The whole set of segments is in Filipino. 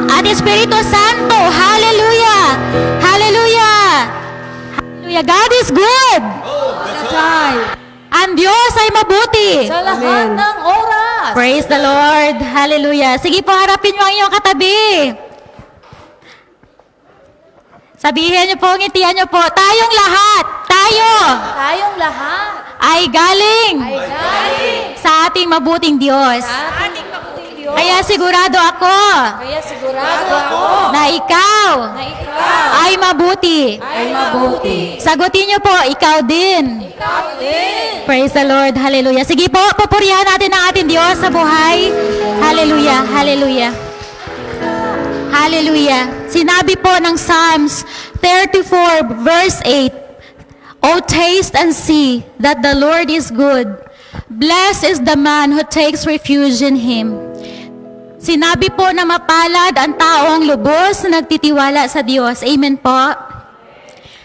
at Espiritu Santo. Hallelujah! Hallelujah! Hallelujah! God is good! Ang Diyos ay mabuti. Sa lahat ng oras. Praise the Lord! Hallelujah! Sige po, harapin mo ang iyong katabi. Sabihin niyo po, ngitian niyo po, tayong lahat, Tayong lahat ay galing ay galing sa ating mabuting Diyos. sa ating mabuting Diyos. Kaya sigurado ako Kaya sigurado ako na ikaw na ikaw ay mabuti. ay mabuti. Sagutin niyo po, ikaw din. Ikaw din. Praise the Lord. Hallelujah. Sige po, papurihan natin ang ating Diyos sa buhay. Hallelujah. Hallelujah. Hallelujah. Sinabi po ng Psalms 34 verse 8, "O taste and see that the Lord is good. Blessed is the man who takes refuge in Him." Sinabi po na mapalad ang taong lubos na nagtitiwala sa Diyos. Amen po.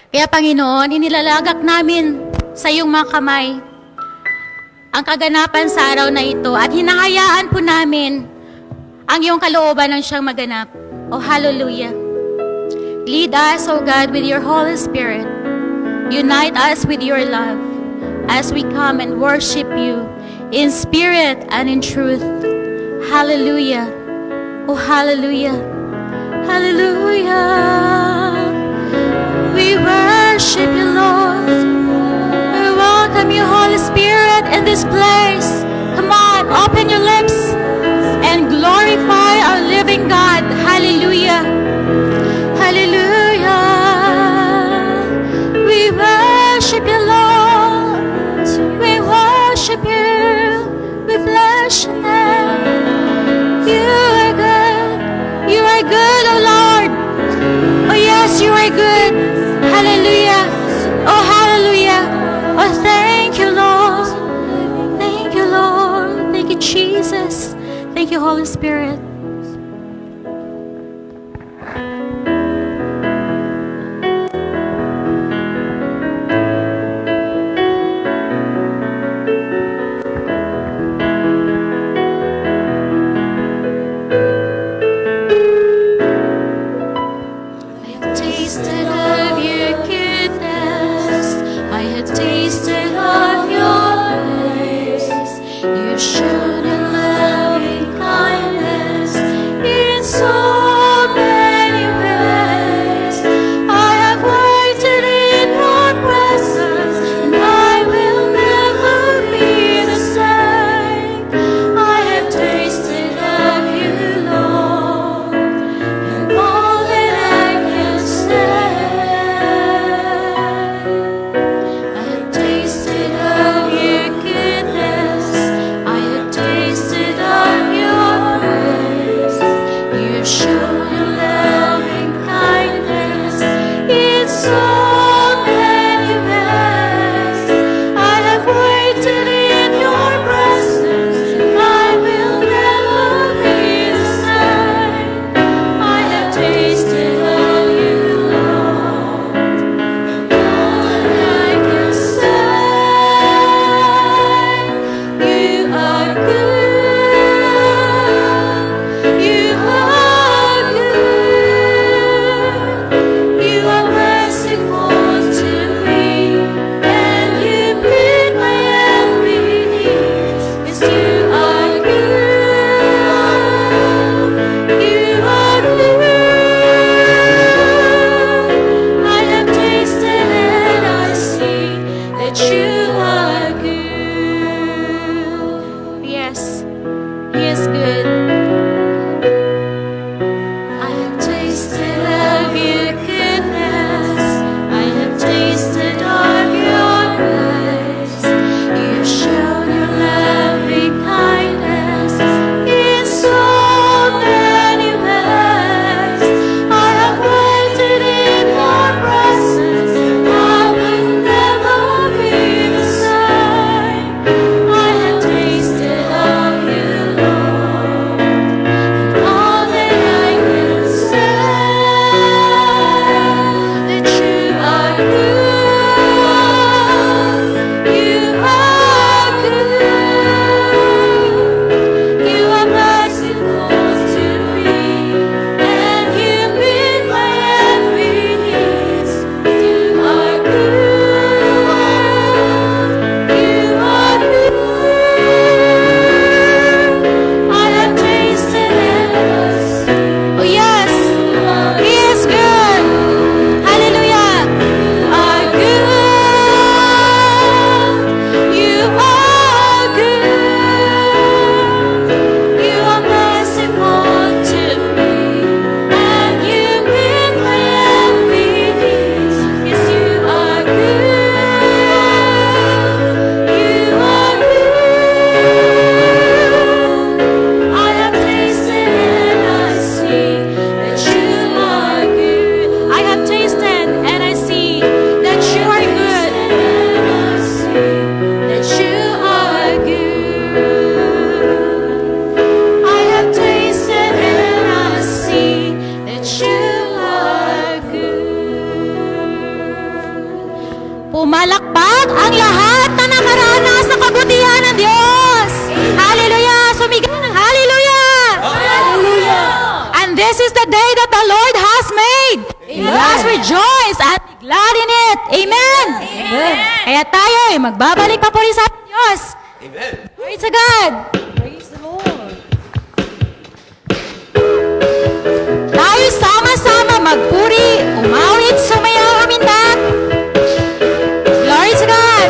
Kaya Panginoon, inilalagak namin sa iyong mga kamay ang kaganapan sa araw na ito at hinahayaan po namin ang iyong kalooban ng siyang maganap. Oh, hallelujah. Lead us, O God, with your Holy Spirit. Unite us with your love as we come and worship you in spirit and in truth. Hallelujah. Oh, hallelujah. Hallelujah. We worship you, Lord. We welcome you, Holy Spirit, in this place. Come on, open your lips and glorify our living God. Hallelujah. Hallelujah. We worship you, Lord. We worship you. We bless your name. You are good. You are good, oh Lord. Oh yes, you are good. Hallelujah. Oh, hallelujah. Oh, thank you, Lord. Thank you, Lord. Thank you, Jesus. Thank you, Holy Spirit. I have tasted of your goodness. I have tasted of your grace. You showed in loving kindness Kaya tayo ay magbabalik pa po rin sa Diyos. Amen. Glory to God. Praise the Lord. Tayo sama-sama magpuri, umawit, sumayaw, umindak. Glory to God.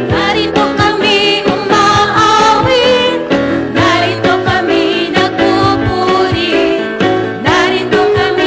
Narito kami umaawit, narito kami nagpupuri, narito kami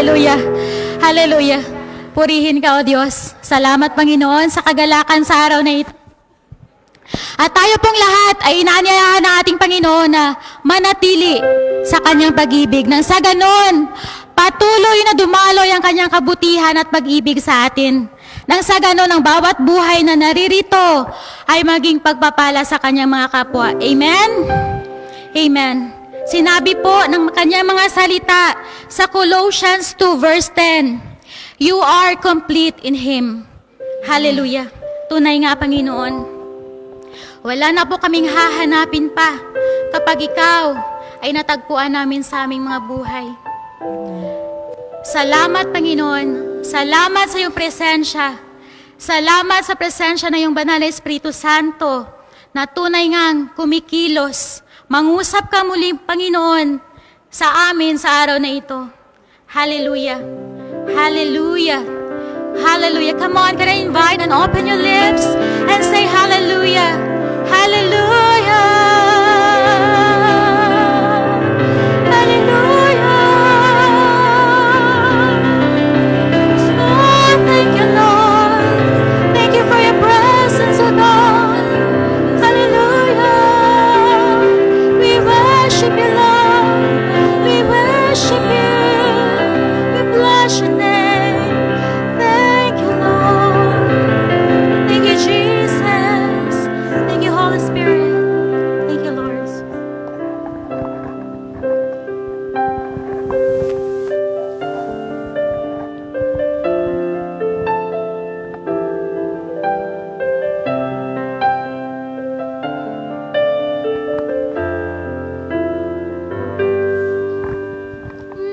Hallelujah. Hallelujah. Purihin ka, O Diyos. Salamat, Panginoon, sa kagalakan sa araw na ito. At tayo pong lahat ay inaanyayahan ng ating Panginoon na manatili sa kanyang pag-ibig. Nang sa ganon, patuloy na dumaloy ang kanyang kabutihan at pag-ibig sa atin. Nang sa ganon, ang bawat buhay na naririto ay maging pagpapala sa kanyang mga kapwa. Amen? Amen. Sinabi po ng kanyang mga salita sa Colossians 2 verse 10, "You are complete in Him." Hallelujah. Tunay nga, Panginoon. Wala na po kaming hahanapin pa kapag Ikaw ay natagpuan namin sa aming mga buhay. Salamat, Panginoon. Salamat sa iyong presensya. Salamat sa presensya ng iyong banal na Espiritu Santo na tunay ngang kumikilos. Mangusap ka muli, Panginoon, sa amin sa araw na ito. Hallelujah. Hallelujah. Hallelujah. Come on, can I invite and open your lips and say hallelujah. Hallelujah. Hallelujah. Oh, thank you, Lord. Thank you for your presence, oh God. Hallelujah. We worship you, Lord. We worship you. We bless your name. Thank you, Lord. Thank you, Jesus. Thank you, Holy Spirit. Thank you, Lord.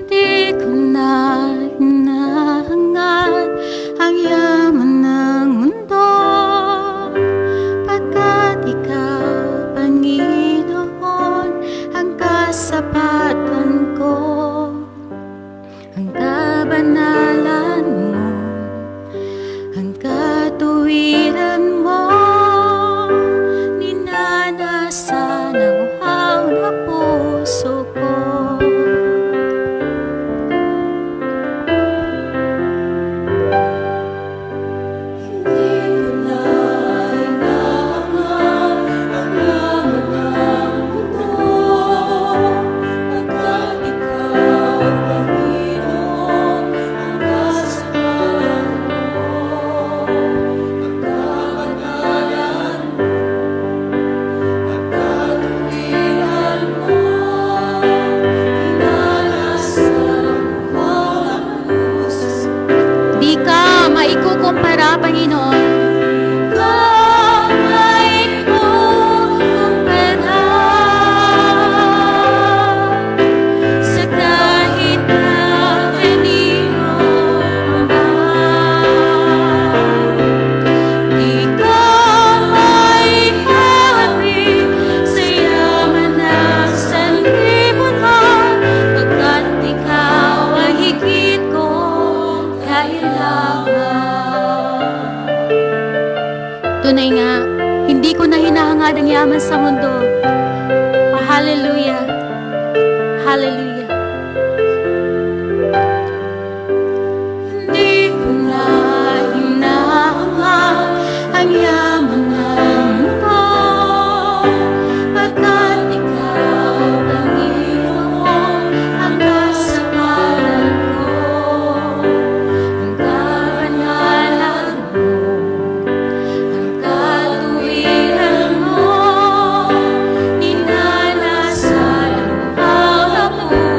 Hindi ko na hinahangat ang yaman ng mundo, pagkat Ikaw, Panginoon, ang kasapatan ko. Ang kabanalan mo, ang katuwiran mo, ninanasan ang uhaw na puso ko. Di ka maikukumpara, Panginoon. Ka maikukumpara sa kahit na kanino man. Di ka maikari sa yaman ng sanlibutan, pagkat Ikaw ang higit kong kailangan. Tunay nga, hindi ko na hinahangad ang yaman sa mundo. Oh, hallelujah. Hallelujah. Hindi ko na hinahangad ang yaman ng mundo, pagkat Ikaw, Panginoon, ang kasapalan ko. Ang kabanalan mo, ang katuwiran mo, ninanasan ang uhaw na puso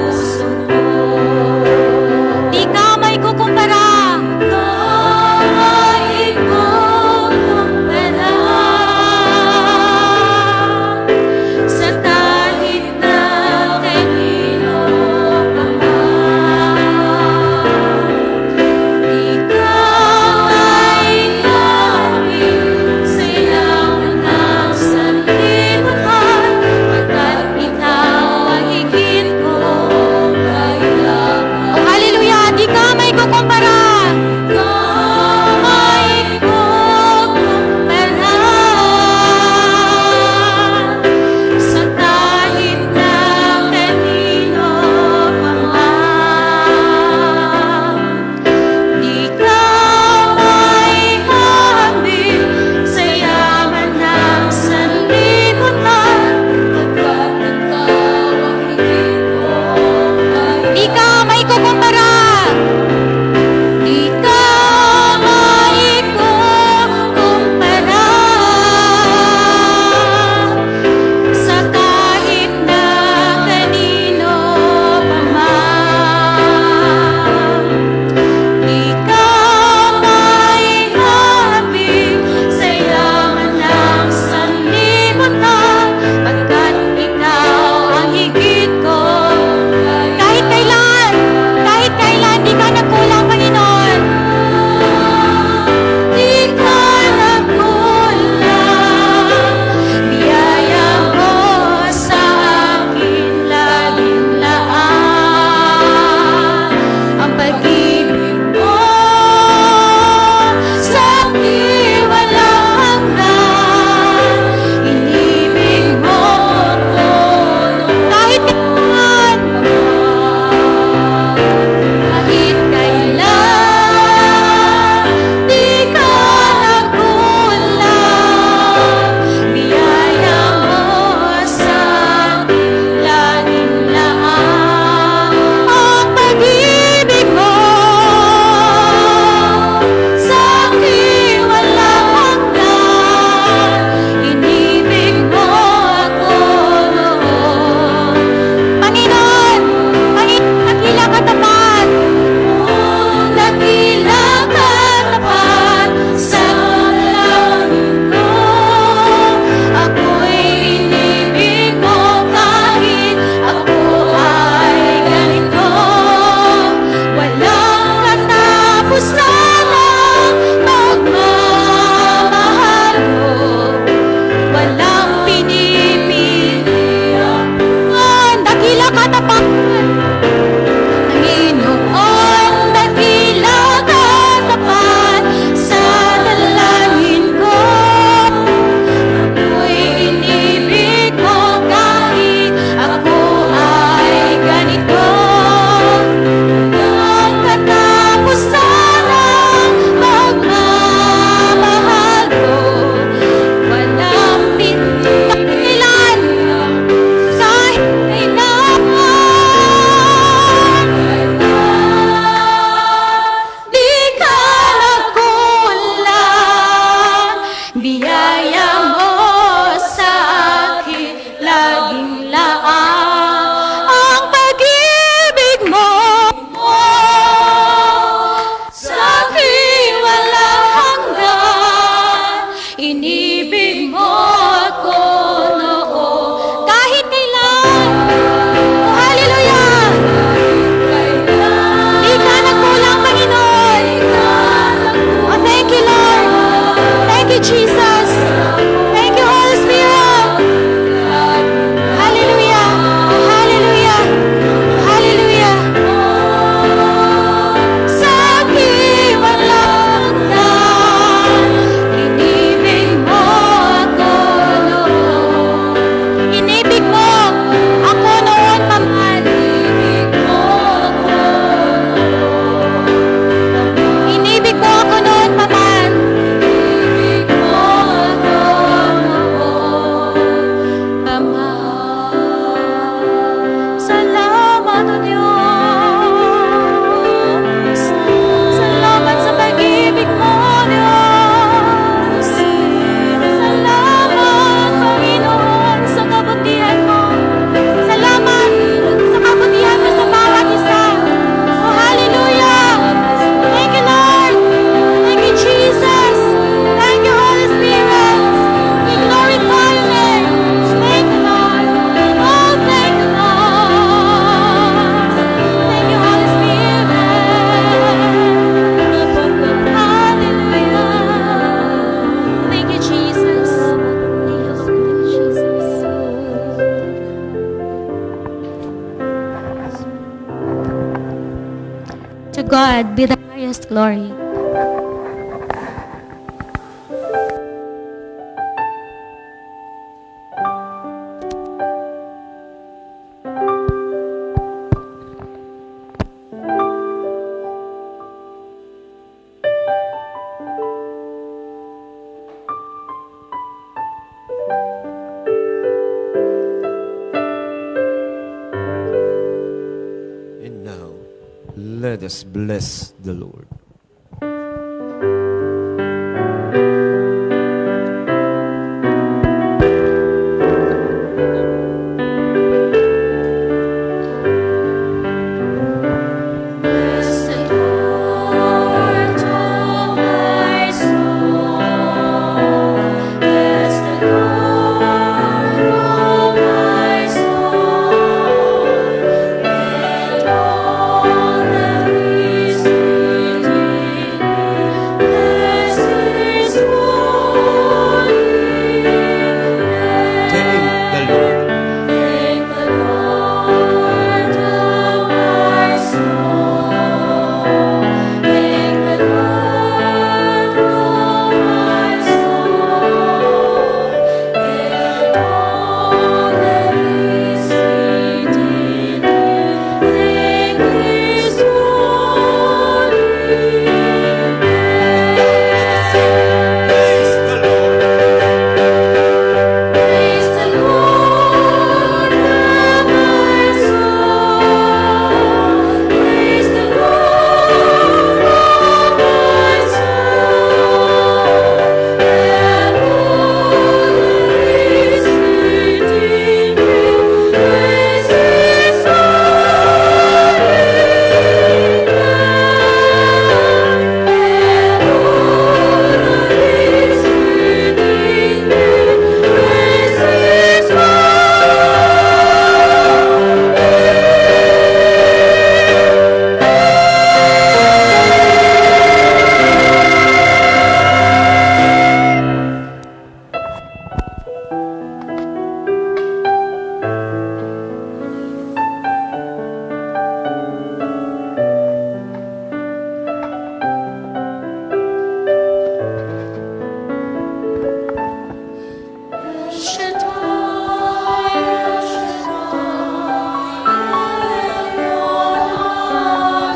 God be the highest glory. And now, let us bless the Lord. Bless the Lord, oh my soul. Bless the Lord, oh my soul. And all that is within me, bless His holy name. Thank the Lord. Thank the Lord, oh my soul. Thank the Lord, oh my soul. And all that is within me, thank His holy name. Praise the Lord. Praise the Lord, oh my soul. Praise the Lord, oh my soul. And all that is within me, praise His holy name. And all that is within me, praise His El Shaddai, El Shaddai,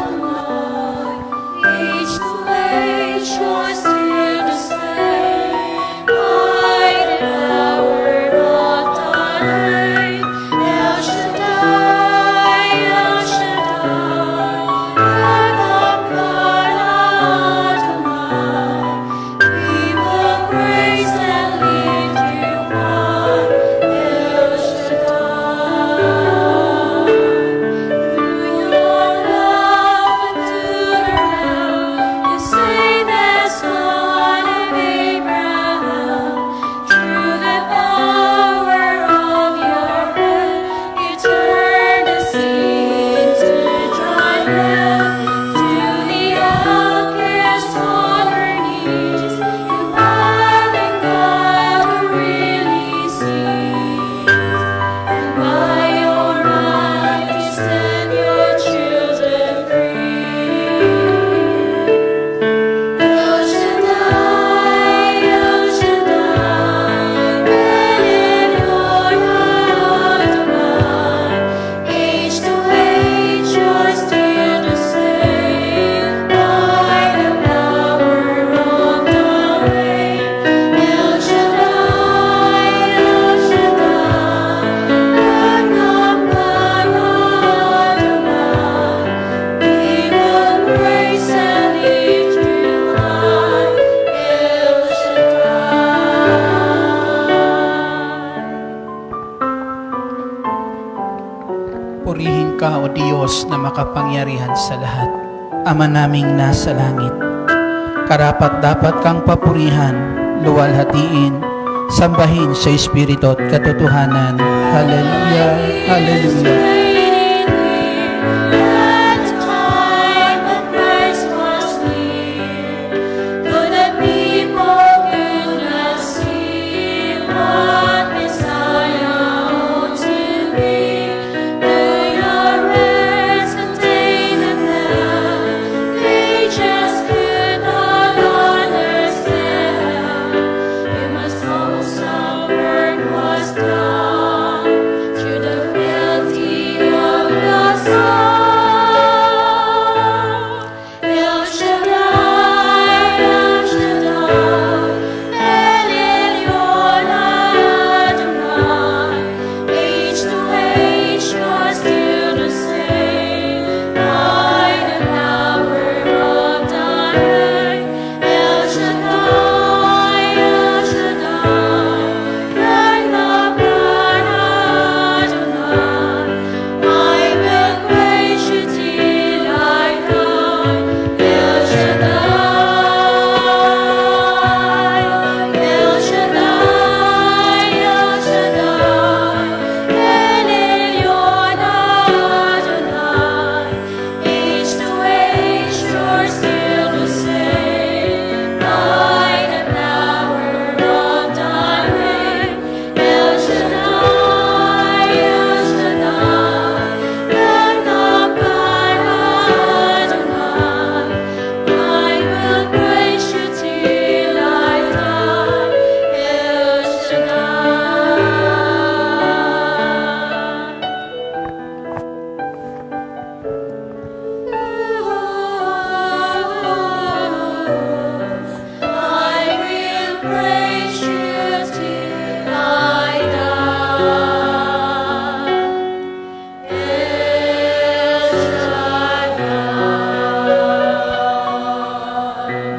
Adonai. Age to age, you're still the same. Night and hour, not thy name. El Shaddai, El Shaddai, Adonai, Adonai. We will praise and lift you high, El Shaddai. Through your love to the realm, you saved the son of Abraham. Through the power of your hand, you turned the sea into dry land. To the outcast on her knees, you have been God who really sees. And by your right you set your children free. El Shaddai, El Shaddai, Adonai. Age to age, you're still the same. Night and hour of the rain. El Shaddai, El Shaddai, Adonai. We will praise and lift you high, El Shaddai. Purihin ka, O Diyos, na makapangyarihan sa lahat. Ama naming nasa langit, karapat-dapat kang papurihan, luwalhatiin, sambahin sa Espiritu at katotohanan. Hallelujah, Hallelujah. At the time of Christ was near, for the people could not see what Messiah ought to be. Through your hands contain the plan,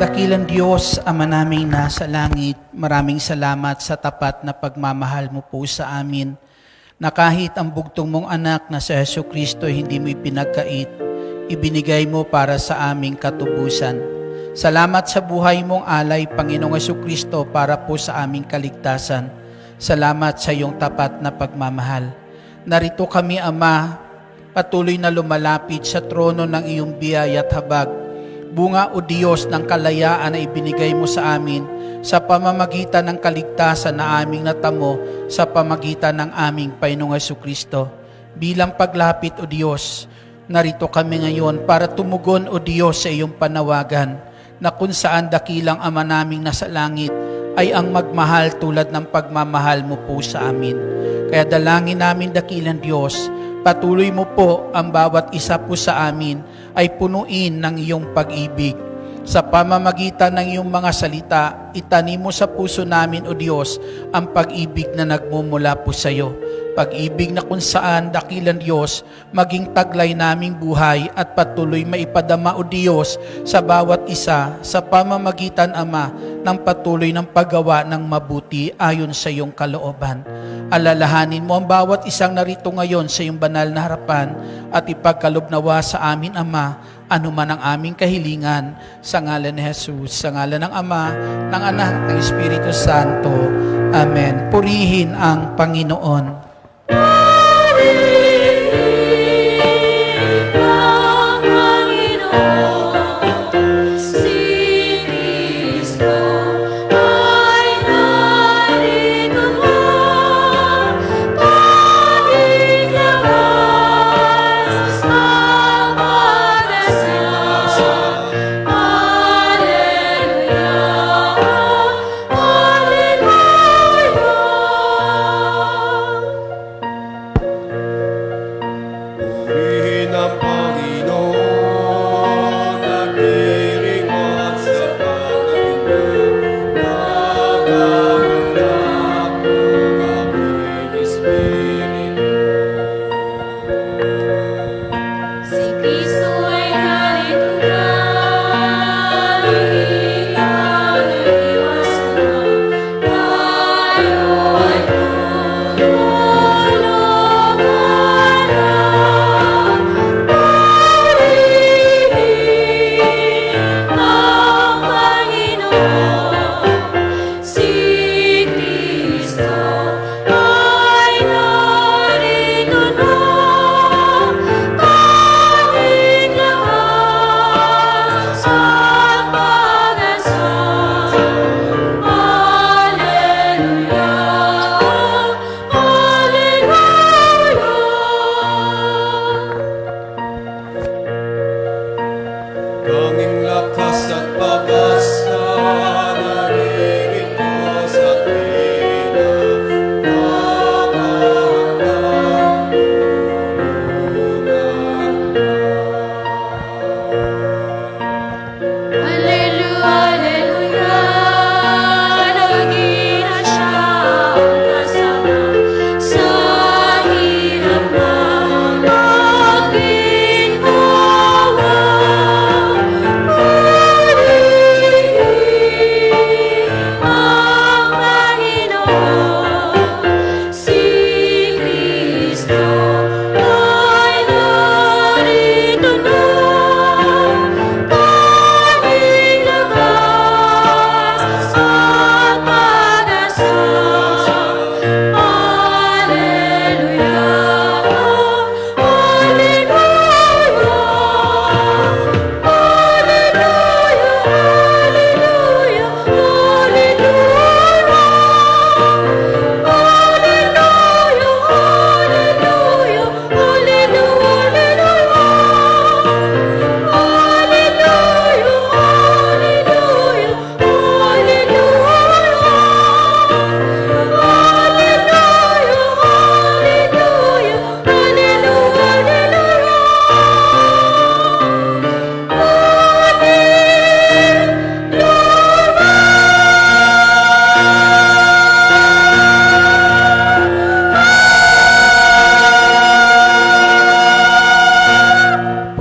dakilang Diyos, Ama naming nasa langit, maraming salamat sa tapat na pagmamahal mo po sa amin, na kahit ang bugtong mong anak na si Jesucristo hindi mo ipinagkait, ibinigay mo para sa aming katubusan. Salamat sa buhay mong alay, Panginoong Jesucristo, para po sa aming kaligtasan. Salamat sa iyong tapat na pagmamahal. Narito kami, Ama, patuloy na lumalapit sa trono ng iyong biyaya at habag. Bunga o Diyos ng kalayaan na ibinigay mo sa amin sa pamamagitan ng kaligtasan na aming natamo sa pamagitan ng aming Panginoong Jesucristo. Bilang paglapit o Diyos, narito kami ngayon para tumugon o Diyos sa iyong panawagan na kung saan dakilang Ama naming nasa langit ay ang magmahal tulad ng pagmamahal mo po sa amin. Kaya dalangin namin dakilang Diyos, patuloy mo po ang bawat isa po sa amin ay punuin ng iyong pag-ibig. Sa pamamagitan ng iyong mga salita, itanim mo sa puso namin, O Diyos, ang pag-ibig na nagmumula po sa iyo. Pag-ibig na kung saan dakilang Diyos maging taglay naming buhay at patuloy maipadama, O Diyos, sa bawat isa sa pamamagitan, Ama, ng patuloy ng paggawa ng mabuti ayon sa iyong kalooban. Alalahanin mo ang bawat isang narito ngayon sa iyong banal na harapan at ipagkaloob-nawa sa amin, Ama, anuman ang aming kahilingan, sa ngalan ni Jesus, sa ngalan ng Ama, ng Anak, ng Espiritu Santo. Amen. Purihin ang Panginoon.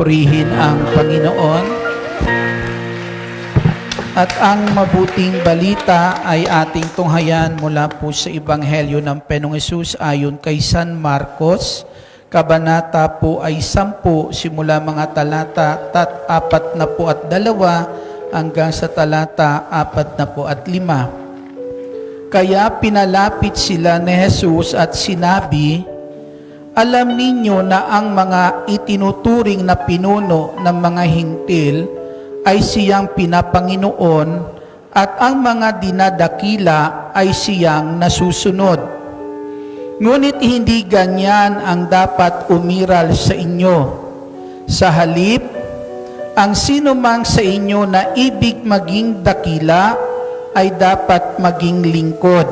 Purihin ang Panginoon. At ang mabuting balita ay ating tunghayan mula po sa Ebanghelyo ng Panginoong Hesus ayon kay San Marcos. Kabanata po ay 10, simula mga talata 42 hanggang sa talata 45. Kaya pinalapit sila ni Jesus at sinabi, "Alam ninyo na ang mga itinuturing na pinuno ng mga hintil ay siyang pinapanginoon at ang mga dinadakila ay siyang nasusunod. Ngunit hindi ganyan ang dapat umiral sa inyo. Sa halip, ang sinumang sa inyo na ibig maging dakila ay dapat maging lingkod.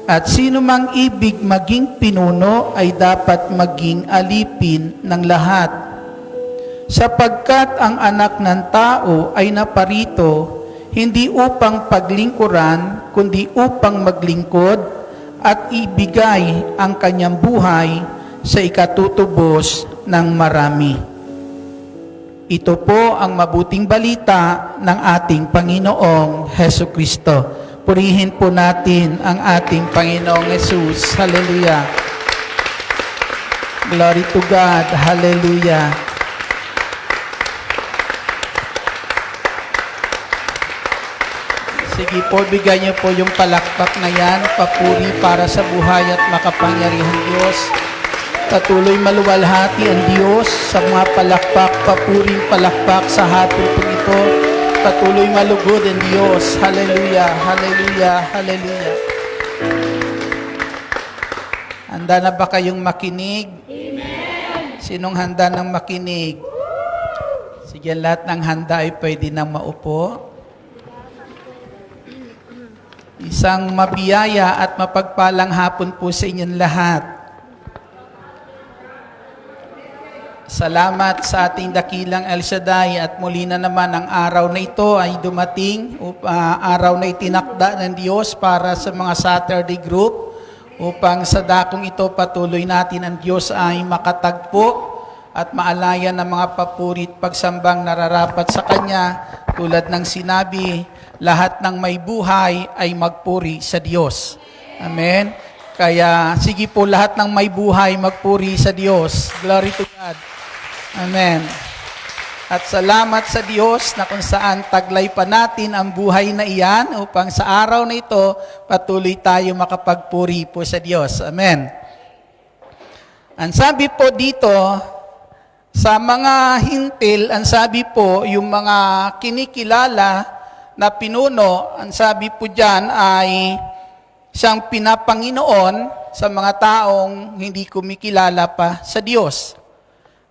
At sinumang ibig maging pinuno ay dapat maging alipin ng lahat. Sapagkat ang anak ng tao ay naparito hindi upang paglingkuran, kundi upang maglingkod at ibigay ang kanyang buhay sa ikatutubos ng marami." Ito po ang mabuting balita ng ating Panginoong Hesukristo. Purihin po natin ang ating Panginoong Jesus. Hallelujah. Glory to God. Hallelujah. Sige po, bigyan niyo po yung palakpak na yan, papuri para sa buhay at makapangyarihang Diyos. Patuloy maluwalhati ang Diyos sa mga palakpak, papuring palakpak sa hapon po ito. Patuloy malugod ang Diyos. Hallelujah, hallelujah, hallelujah. Handa na ba kayong makinig? Amen. Sinong handa ng makinig? Sige, lahat ng handa ay pwede nang maupo. Isang mabiyaya at mapagpalang hapon po sa inyong lahat. Salamat sa ating dakilang El Shaddai at muli na naman ang araw na ito ay dumating, araw na itinakda ng Diyos para sa mga Saturday group upang sa dakong ito patuloy natin ang Diyos ay makatagpo at maalayan ng mga papurit pagsambang nararapat sa Kanya tulad ng sinabi, lahat ng may buhay ay magpuri sa Diyos. Amen? Kaya sige po, lahat ng may buhay magpuri sa Diyos. Glory to God. Amen. At salamat sa Diyos na kung saan taglay pa natin ang buhay na iyan upang sa araw na ito patuloy tayo makapagpuri po sa Diyos. Amen. Ang sabi po dito, sa mga hintil, ang sabi po, yung mga kinikilala na pinuno, ang sabi po dyan ay siyang pinapanginoon sa mga taong hindi kumikilala pa sa Diyos.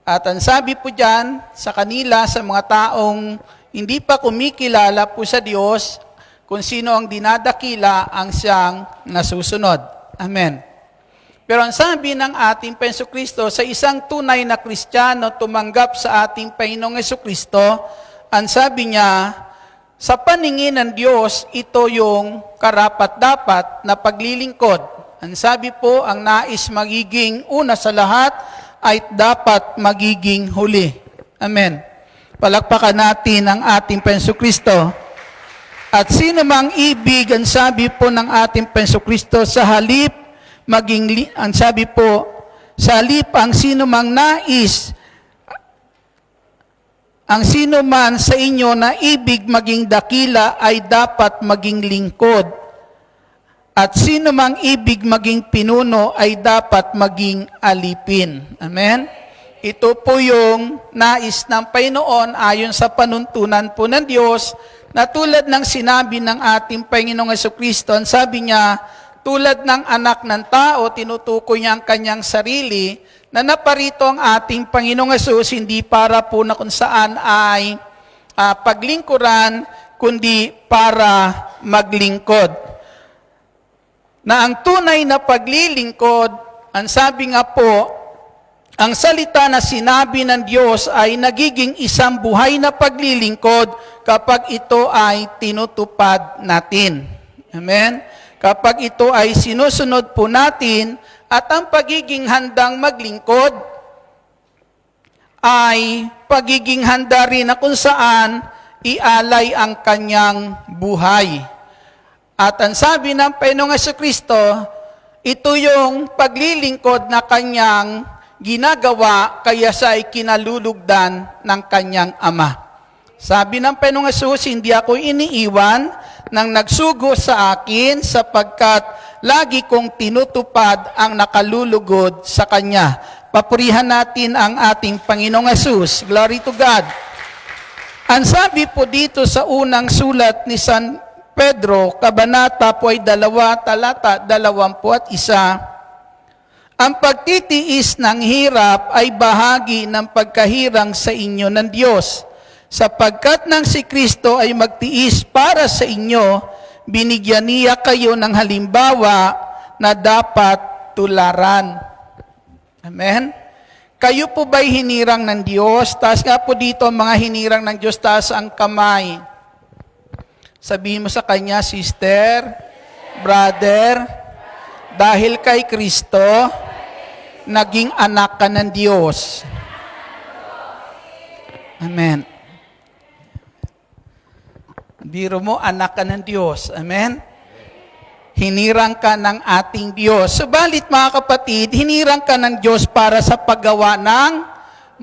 At ang sabi po dyan sa kanila, sa mga taong hindi pa kumikilala po sa Diyos, kung sino ang dinadakila ang siyang nasusunod. Amen. Pero ang sabi ng ating Panginoong Kristo, sa isang tunay na Kristiyano tumanggap sa ating Panginoong Jesucristo, ang sabi niya, sa paningin ng Diyos, ito yung karapat-dapat na paglilingkod. Ang sabi po, ang nais magiging una sa lahat ay dapat magiging huli. Amen. Palakpakan natin ang ating Panginoong Kristo. At sino mang ibig, ang sabi po ng ating Panginoong Kristo, sa halip, ang sabi po, sa halip ang sino mang nais, ang sino man sa inyo na ibig maging dakila ay dapat maging lingkod. At sino mang ibig maging pinuno ay dapat maging alipin. Amen? Ito po yung nais ng Panginoon ayon sa panuntunan po ng Diyos na tulad ng sinabi ng ating Panginoong Jesucristo, ang sabi niya, tulad ng anak ng tao, tinutukoy niya ang kanyang sarili, na naparito ang ating Panginoong Hesus, hindi para po na kung saan ay paglingkuran, kundi para maglingkod. Na ang tunay na paglilingkod, ang sabi nga po, ang salita na sinabi ng Diyos ay nagiging isang buhay na paglilingkod kapag ito ay tinutupad natin. Amen? Kapag ito ay sinusunod po natin, at ang pagiging handang maglingkod ay pagiging handa rin na kung saan ialay ang kanyang buhay. At ang sabi ng Panginoong Jesucristo, ito yung paglilingkod na kanyang ginagawa kaya siya ay kinalulugdan ng kanyang Ama. Sabi ng Panginoong Jesus, hindi ako iniiwan ng nagsugo sa akin sapagkat lagi kong tinutupad ang nakalulugod sa Kanya. Papurihan natin ang ating Panginoong Jesus. Glory to God. Ang sabi po dito sa unang sulat ni San Pedro, kabanata po ay 2, talata 21, ang pagtitiis ng hirap ay bahagi ng pagkahirang sa inyo ng Diyos. Sapagkat nang si Kristo ay magtiis para sa inyo, binigyan niya kayo ng halimbawa na dapat tularan. Amen? Kayo po ba'y hinirang ng Diyos? Taas nga po dito ang mga hinirang ng Diyos, taas ang kamay. Sabihin mo sa kanya, sister, brother, dahil kay Kristo, naging anak ka ng Diyos. Amen. Biro mo, anak ka ng Diyos. Amen? Hinirang ka ng ating Diyos. Subalit mga kapatid, hinirang ka ng Diyos para sa paggawa ng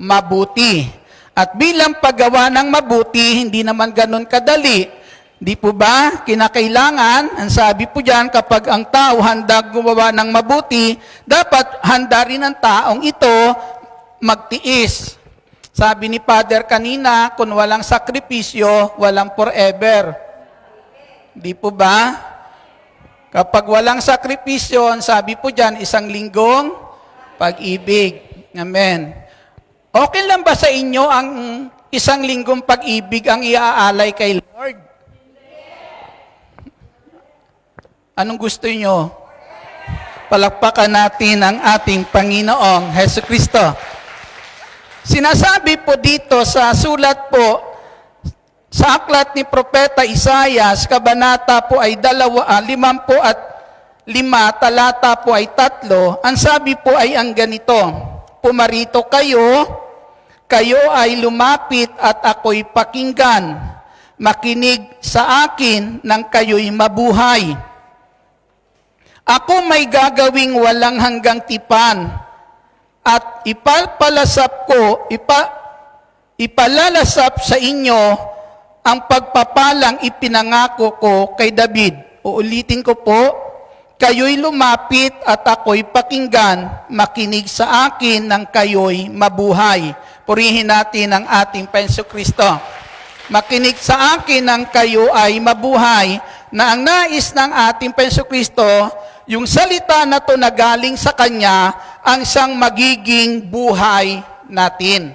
mabuti. At bilang paggawa ng mabuti, hindi naman ganun kadali. Di po ba? Kinakailangan, ang sabi po dyan, kapag ang tao handa gumawa ng mabuti, dapat handa rin ang taong ito magtiis. Sabi ni Father kanina, kung walang sakripisyo, walang forever. Di po ba? Kapag walang sakripisyo, ang sabi po dyan, 1 linggong pag-ibig. Amen. Okay lang ba sa inyo ang 1 linggong pag-ibig ang iaalay kay Lord? Anong gusto nyo? Palakpakan natin ang ating Panginoong Hesus Kristo. Sinasabi po dito sa sulat po, sa aklat ni Propeta Isaias, kabanata po ay 55, talata po ay 3, ang sabi po ay ang ganito, pumarito kayo, kayo ay lumapit at ako'y pakinggan, makinig sa akin nang kayo'y mabuhay. Ako may gagawing walang hanggang tipan, at ipalalasap sa inyo ang pagpapalang ipinangako ko kay David. Uulitin ko po, kayo'y lumapit at ako'y pakinggan, makinig sa akin nang kayo'y mabuhay. Purihin natin ang ating Panginoong Kristo. Makinig sa akin nang kayo ay mabuhay, na ang nais ng ating Panginoong Kristo, yung salita na to na galing sa Kanya, ang siyang magiging buhay natin.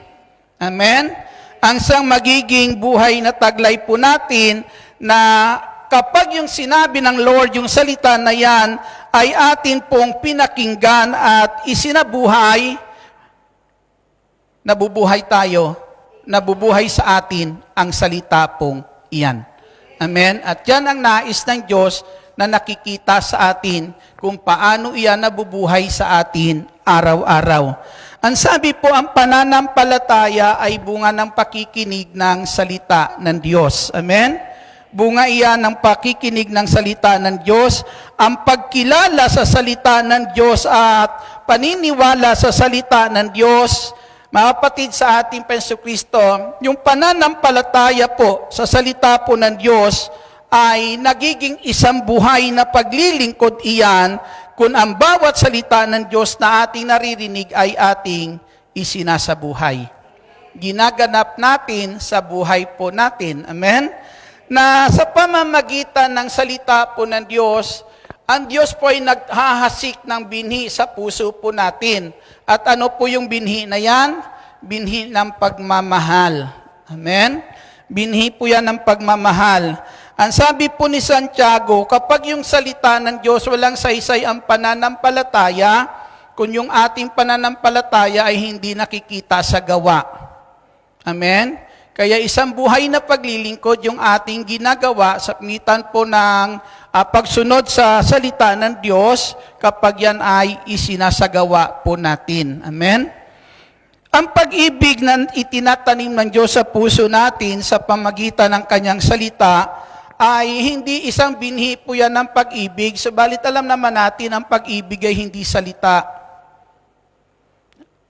Amen? Ang siyang magiging buhay na taglay po natin na kapag yung sinabi ng Lord, yung salita na yan, ay atin pong pinakinggan at isinabuhay, nabubuhay tayo, nabubuhay sa atin ang salita pong iyan. Amen? At yan ang nais ng Diyos na nakikita sa atin kung paano iyan nabubuhay sa atin araw-araw. Ang sabi po, ang pananampalataya ay bunga ng pakikinig ng salita ng Diyos. Amen? Bunga iyan ng pakikinig ng salita ng Diyos, ang pagkilala sa salita ng Diyos at paniniwala sa salita ng Diyos. Mga kapatid sa ating Panginoong Kristo, yung pananampalataya po sa salita po ng Diyos ay nagiging isang buhay na paglilingkod iyan kung ang bawat salita ng Diyos na ating naririnig ay ating isinasabuhay. Ginaganap natin sa buhay po natin. Amen? Na sa pamamagitan ng salita po ng Diyos, ang Diyos po ay naghahasik ng binhi sa puso po natin. At ano po yung binhi na yan? Binhi ng pagmamahal. Amen? Binhi po yan ng pagmamahal. Ang sabi po ni Santiago, kapag yung salita ng Diyos walang saysay ang pananampalataya, kung yung ating pananampalataya ay hindi nakikita sa gawa. Amen? Kaya isang buhay na paglilingkod yung ating ginagawa sa pamitan po ng pagsunod sa salita ng Diyos kapag yan ay isinasagawa po natin. Amen? Ang pag-ibig na itinatanim ng Diyos sa puso natin sa pamagitan ng kanyang salita ay hindi isang binhi po yan ng pag-ibig, subalit alam naman natin ang pag-ibig ay hindi salita.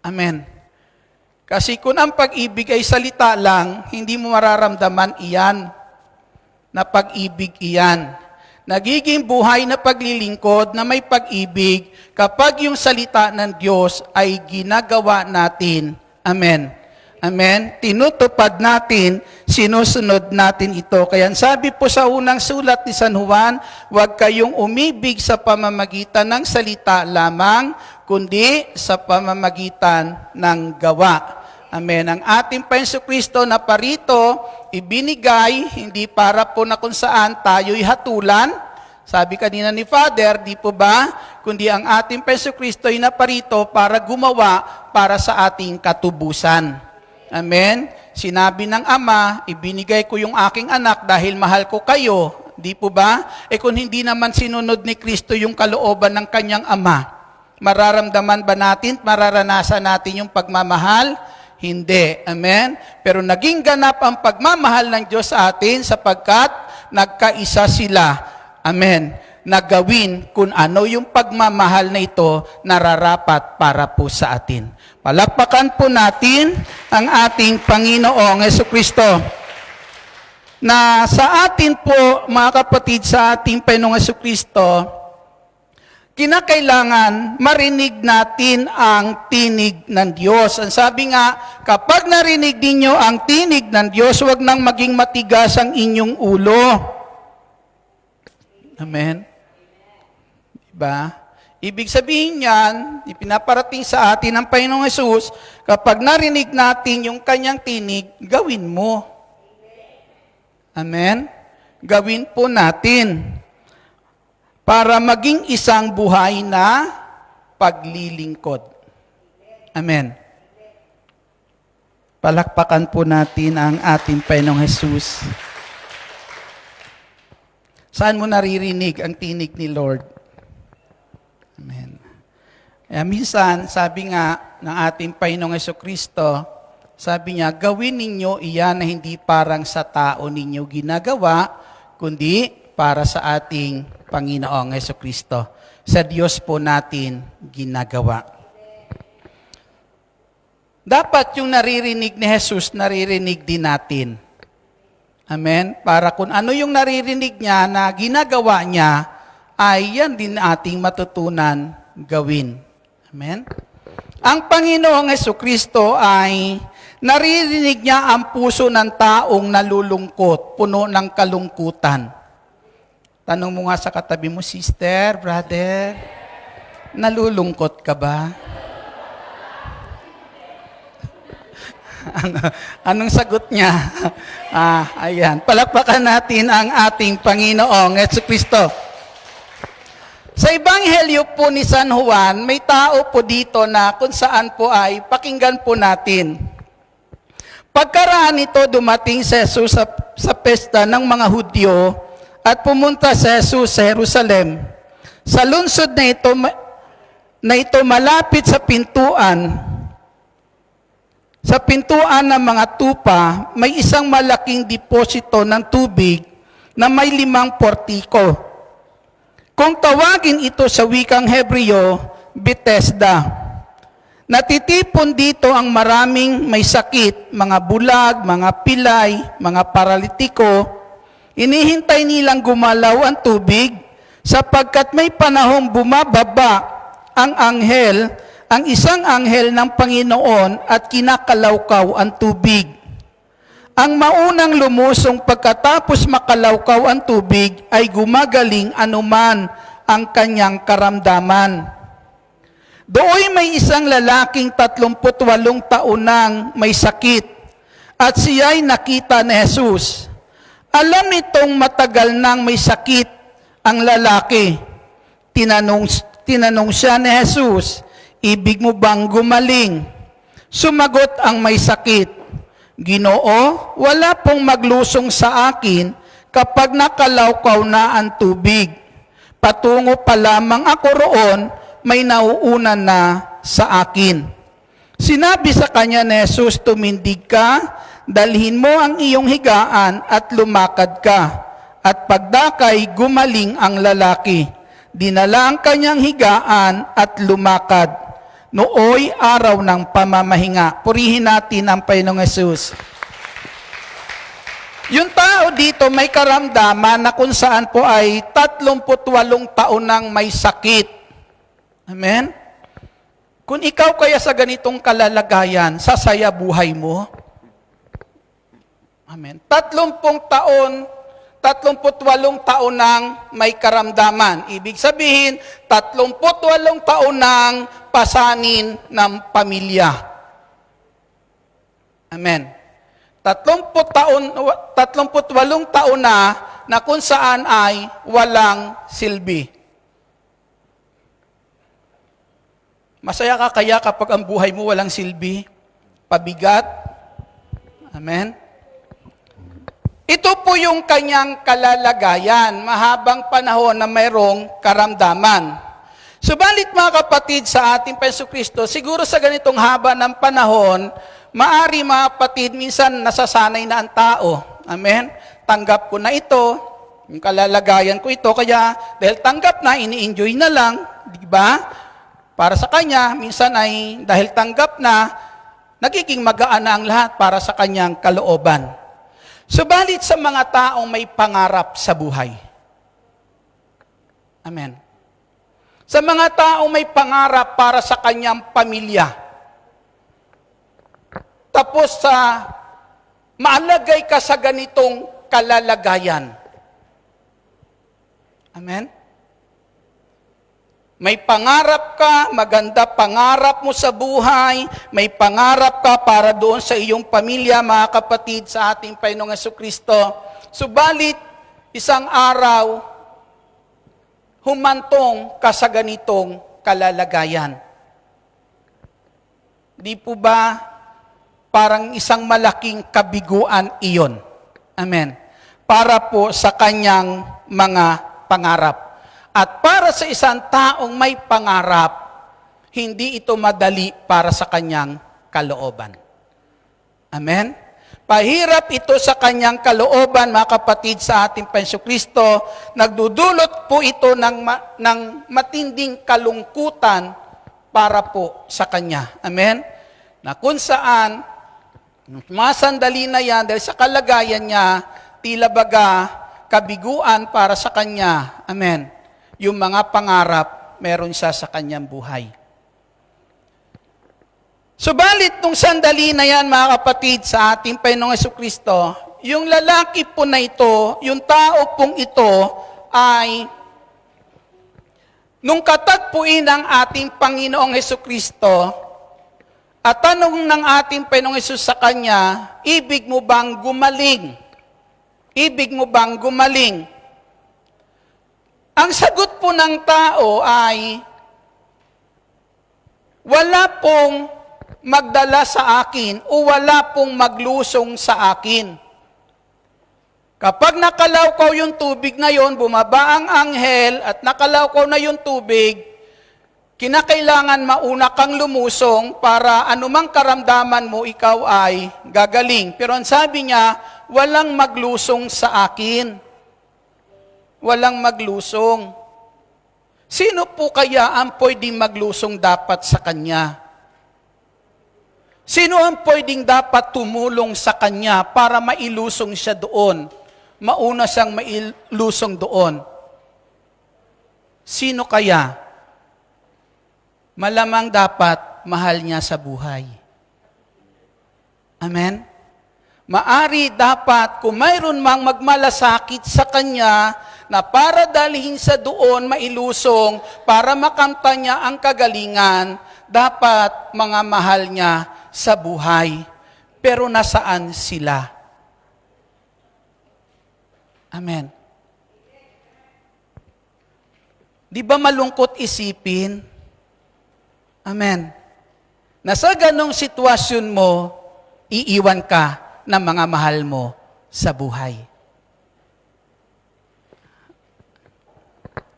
Amen. Kasi kung ang pag-ibig ay salita lang, hindi mo mararamdaman iyan na pag-ibig iyan. Nagiging buhay na paglilingkod na may pag-ibig kapag yung salita ng Diyos ay ginagawa natin. Amen. Amen. Tinutupad natin, sinusunod natin ito. Kaya sabi po sa unang sulat ni San Juan, huwag kayong umibig sa pamamagitan ng salita lamang, kundi sa pamamagitan ng gawa. Amen. Ang ating Panginoon Kristo na parito, ibinigay, hindi para po na kung saan tayo'y hatulan. Sabi kanina ni Father, di po ba? Kundi ang ating Panginoon Kristo ay naparito para gumawa para sa ating katubusan. Amen. Sinabi ng Ama, ibinigay ko yung aking anak dahil mahal ko kayo. Di po ba? Kung hindi naman sinunod ni Kristo yung kalooban ng kanyang Ama, mararamdaman ba natin, mararanasan natin yung pagmamahal? Hindi. Amen? Pero naging ganap ang pagmamahal ng Diyos sa atin sapagkat nagkaisa sila. Amen. Nagawin kung ano yung pagmamahal na ito nararapat para po sa atin. Palakpakan po natin ang ating Panginoong Jesucristo na sa atin po, mga kapatid, sa ating Panginoong Jesucristo, kinakailangan marinig natin ang tinig ng Diyos. Ang sabi nga, kapag narinig ninyo ang tinig ng Diyos, huwag nang maging matigas ang inyong ulo. Amen? Diba? Ibig sabihin niyan, ipinaparating sa atin ng Panginoong Hesus, kapag narinig natin yung kanyang tinig, gawin mo. Amen? Gawin po natin para maging isang buhay na paglilingkod. Amen. Palakpakan po natin ang ating Panginoong Hesus. Saan mo naririnig ang tinig ni Lord? Amen. Kaya minsan, sabi nga ng ating Panginoong Jesucristo, sabi niya, gawin ninyo iyan na hindi parang sa tao ninyo ginagawa, kundi para sa ating Panginoong Jesucristo. Sa Diyos po natin ginagawa. Dapat yung naririnig ni Jesus, naririnig din natin. Amen? Para kung ano yung naririnig niya na ginagawa niya, ay yan din ating matutunan gawin. Amen? Ang Panginoong Jesucristo ay naririnig niya ang puso ng taong nalulungkot, puno ng kalungkutan. Tanong mo nga sa katabi mo, sister, brother, nalulungkot ka ba? Anong sagot niya? Ayan. Palakpakan natin ang ating Panginoong Jesucristo. Sa Ebanghelyo po ni San Juan, may tao po dito na kung saan po ay pakinggan po natin. Pagkaraan nito, dumating si Jesus sa pesta ng mga Hudyo at pumunta si Jesus sa Jerusalem. Sa lungsod na ito malapit sa pintuan ng mga tupa, may isang malaking deposito ng tubig na may 5 portiko. Kung tawagin ito sa wikang Hebreo, Bethesda. Natitipon dito ang maraming may sakit, mga bulag, mga pilay, mga paralitiko. Inihintay nilang gumalaw ang tubig sapagkat may panahong bumababa ang isang anghel ng Panginoon at kinakalawkaw ang tubig. Ang maunang lumusong pagkatapos makalawkaw ang tubig ay gumagaling anuman ang kanyang karamdaman. Dooy may isang lalaking 38 taon nang may sakit at siya'y nakita ni Jesus. Alam nitong matagal nang may sakit ang lalaki. Tinanong siya ni Jesus, ibig mo bang gumaling? Sumagot ang may sakit, Ginoo, wala pong maglusong sa akin kapag nakalawkaw na ang tubig. Patungo pa lamang ako roon, may nauunan na sa akin. Sinabi sa kanya ni Jesus, tumindig ka, dalhin mo ang iyong higaan at lumakad ka. At pagdakay, gumaling ang lalaki. Dinala ang kanyang higaan at lumakad. Nooy araw ng pamamahinga. Purihin natin ang Panginoong Jesus. Yung tao dito may karamdaman na kung saan po ay 38 taon nang may sakit. Amen? Kung ikaw kaya sa ganitong kalalagayan, sasaya buhay mo? Amen. 38 taon nang may karamdaman. Ibig sabihin, 38 taon nang pasanin ng pamilya. Amen. 38 taon na kung saan ay walang silbi. Masaya ka kaya kapag ang buhay mo walang silbi? Pabigat? Amen? Ito po yung kanyang kalalagayan, mahabang panahon na mayroong karamdaman. Subalit mga kapatid sa ating Panginoong Kristo, siguro sa ganitong haba ng panahon, maari mga kapatid, minsan nasasanay na ang tao. Amen? Tanggap ko na ito, yung kalalagayan ko ito, kaya dahil tanggap na, ini-enjoy na lang, di ba? Para sa kanya, minsan ay dahil tanggap na, nagiging magaan na ang lahat para sa kanyang kalooban. Subalit sa mga taong may pangarap sa buhay. Amen. Sa mga taong may pangarap para sa kanyang pamilya. Tapos sa maalagay ka sa ganitong kalalagayan. Amen? May pangarap ka, maganda pangarap mo sa buhay, may pangarap ka para doon sa iyong pamilya, mga kapatid sa ating Panginoong Jesucristo. Subalit, isang araw, humantong ka sa ganitong kalalagayan. Di po ba parang isang malaking kabiguan iyon? Amen. Para po sa kanyang mga pangarap. At para sa isang taong may pangarap, hindi ito madali para sa kanyang kalooban. Amen? Pahirap ito sa kanyang kalooban, mga kapatid sa ating Panginoong Kristo. Nagdudulot po ito ng matinding kalungkutan para po sa kanya. Amen? Na kung saan, mga sandali na yan, dahil sa kalagayan niya, tila baga kabiguan para sa kanya. Amen? Yung mga pangarap, meron siya sa kanyang buhay. Subalit, nung sandali na yan, mga kapatid, sa ating Panginoong Jesucristo, yung lalaki po na ito, yung tao pong ito, ay nung katagpuin ng ating Panginoong Jesucristo, at tanong ng ating Panginoong Jesus sa kanya, ibig mo bang gumaling? Ibig mo bang gumaling? Ang sagot po ng tao ay, wala pong magdala sa akin o wala pong maglusong sa akin. Kapag nakalawkaw yung tubig na yon, bumaba ang anghel at nakalawkaw na yung tubig, kinakailangan mauna kang lumusong para anumang karamdaman mo, ikaw ay gagaling. Pero ang sabi niya, walang maglusong sa akin. Walang maglusong. Sino po kaya ang pwedeng maglusong dapat sa kanya? Sino ang pwedeng dapat tumulong sa kanya para mailusong siya doon? Mauna siyang mailusong doon. Sino kaya? Malamang dapat mahal niya sa buhay. Amen? Maari dapat kung mayroon mang magmalasakit sa kanya, na para dalhin sa doon mailusong, para makamta niya ang kagalingan, dapat mga mahal niya sa buhay. Pero nasaan sila? Amen. Di ba malungkot isipin? Amen. Na sa ganong sitwasyon mo, iiwan ka ng mga mahal mo sa buhay.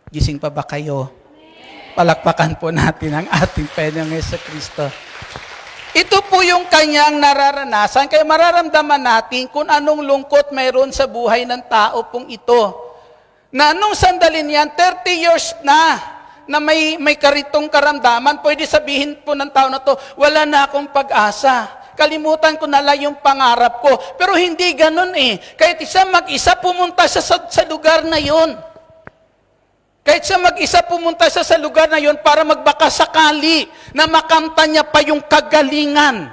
Gising pa ba kayo? Palakpakan po natin ang ating Panginoong Jesucristo. Ito po yung kanyang nararanasan, kaya mararamdaman natin kung anong lungkot mayroon sa buhay ng tao pong ito. Na nung sandali niyan, 30 years na may karitong karamdaman, pwede sabihin po ng tao na to, wala na akong pag-asa. Kalimutan ko na lang yung pangarap ko. Pero hindi ganun eh. Kahit isa mag-isa pumunta siya sa lugar na yon. Kahit siya mag-isa pumunta siya sa lugar na yon para magbakasakali na makamta niya pa yung kagalingan.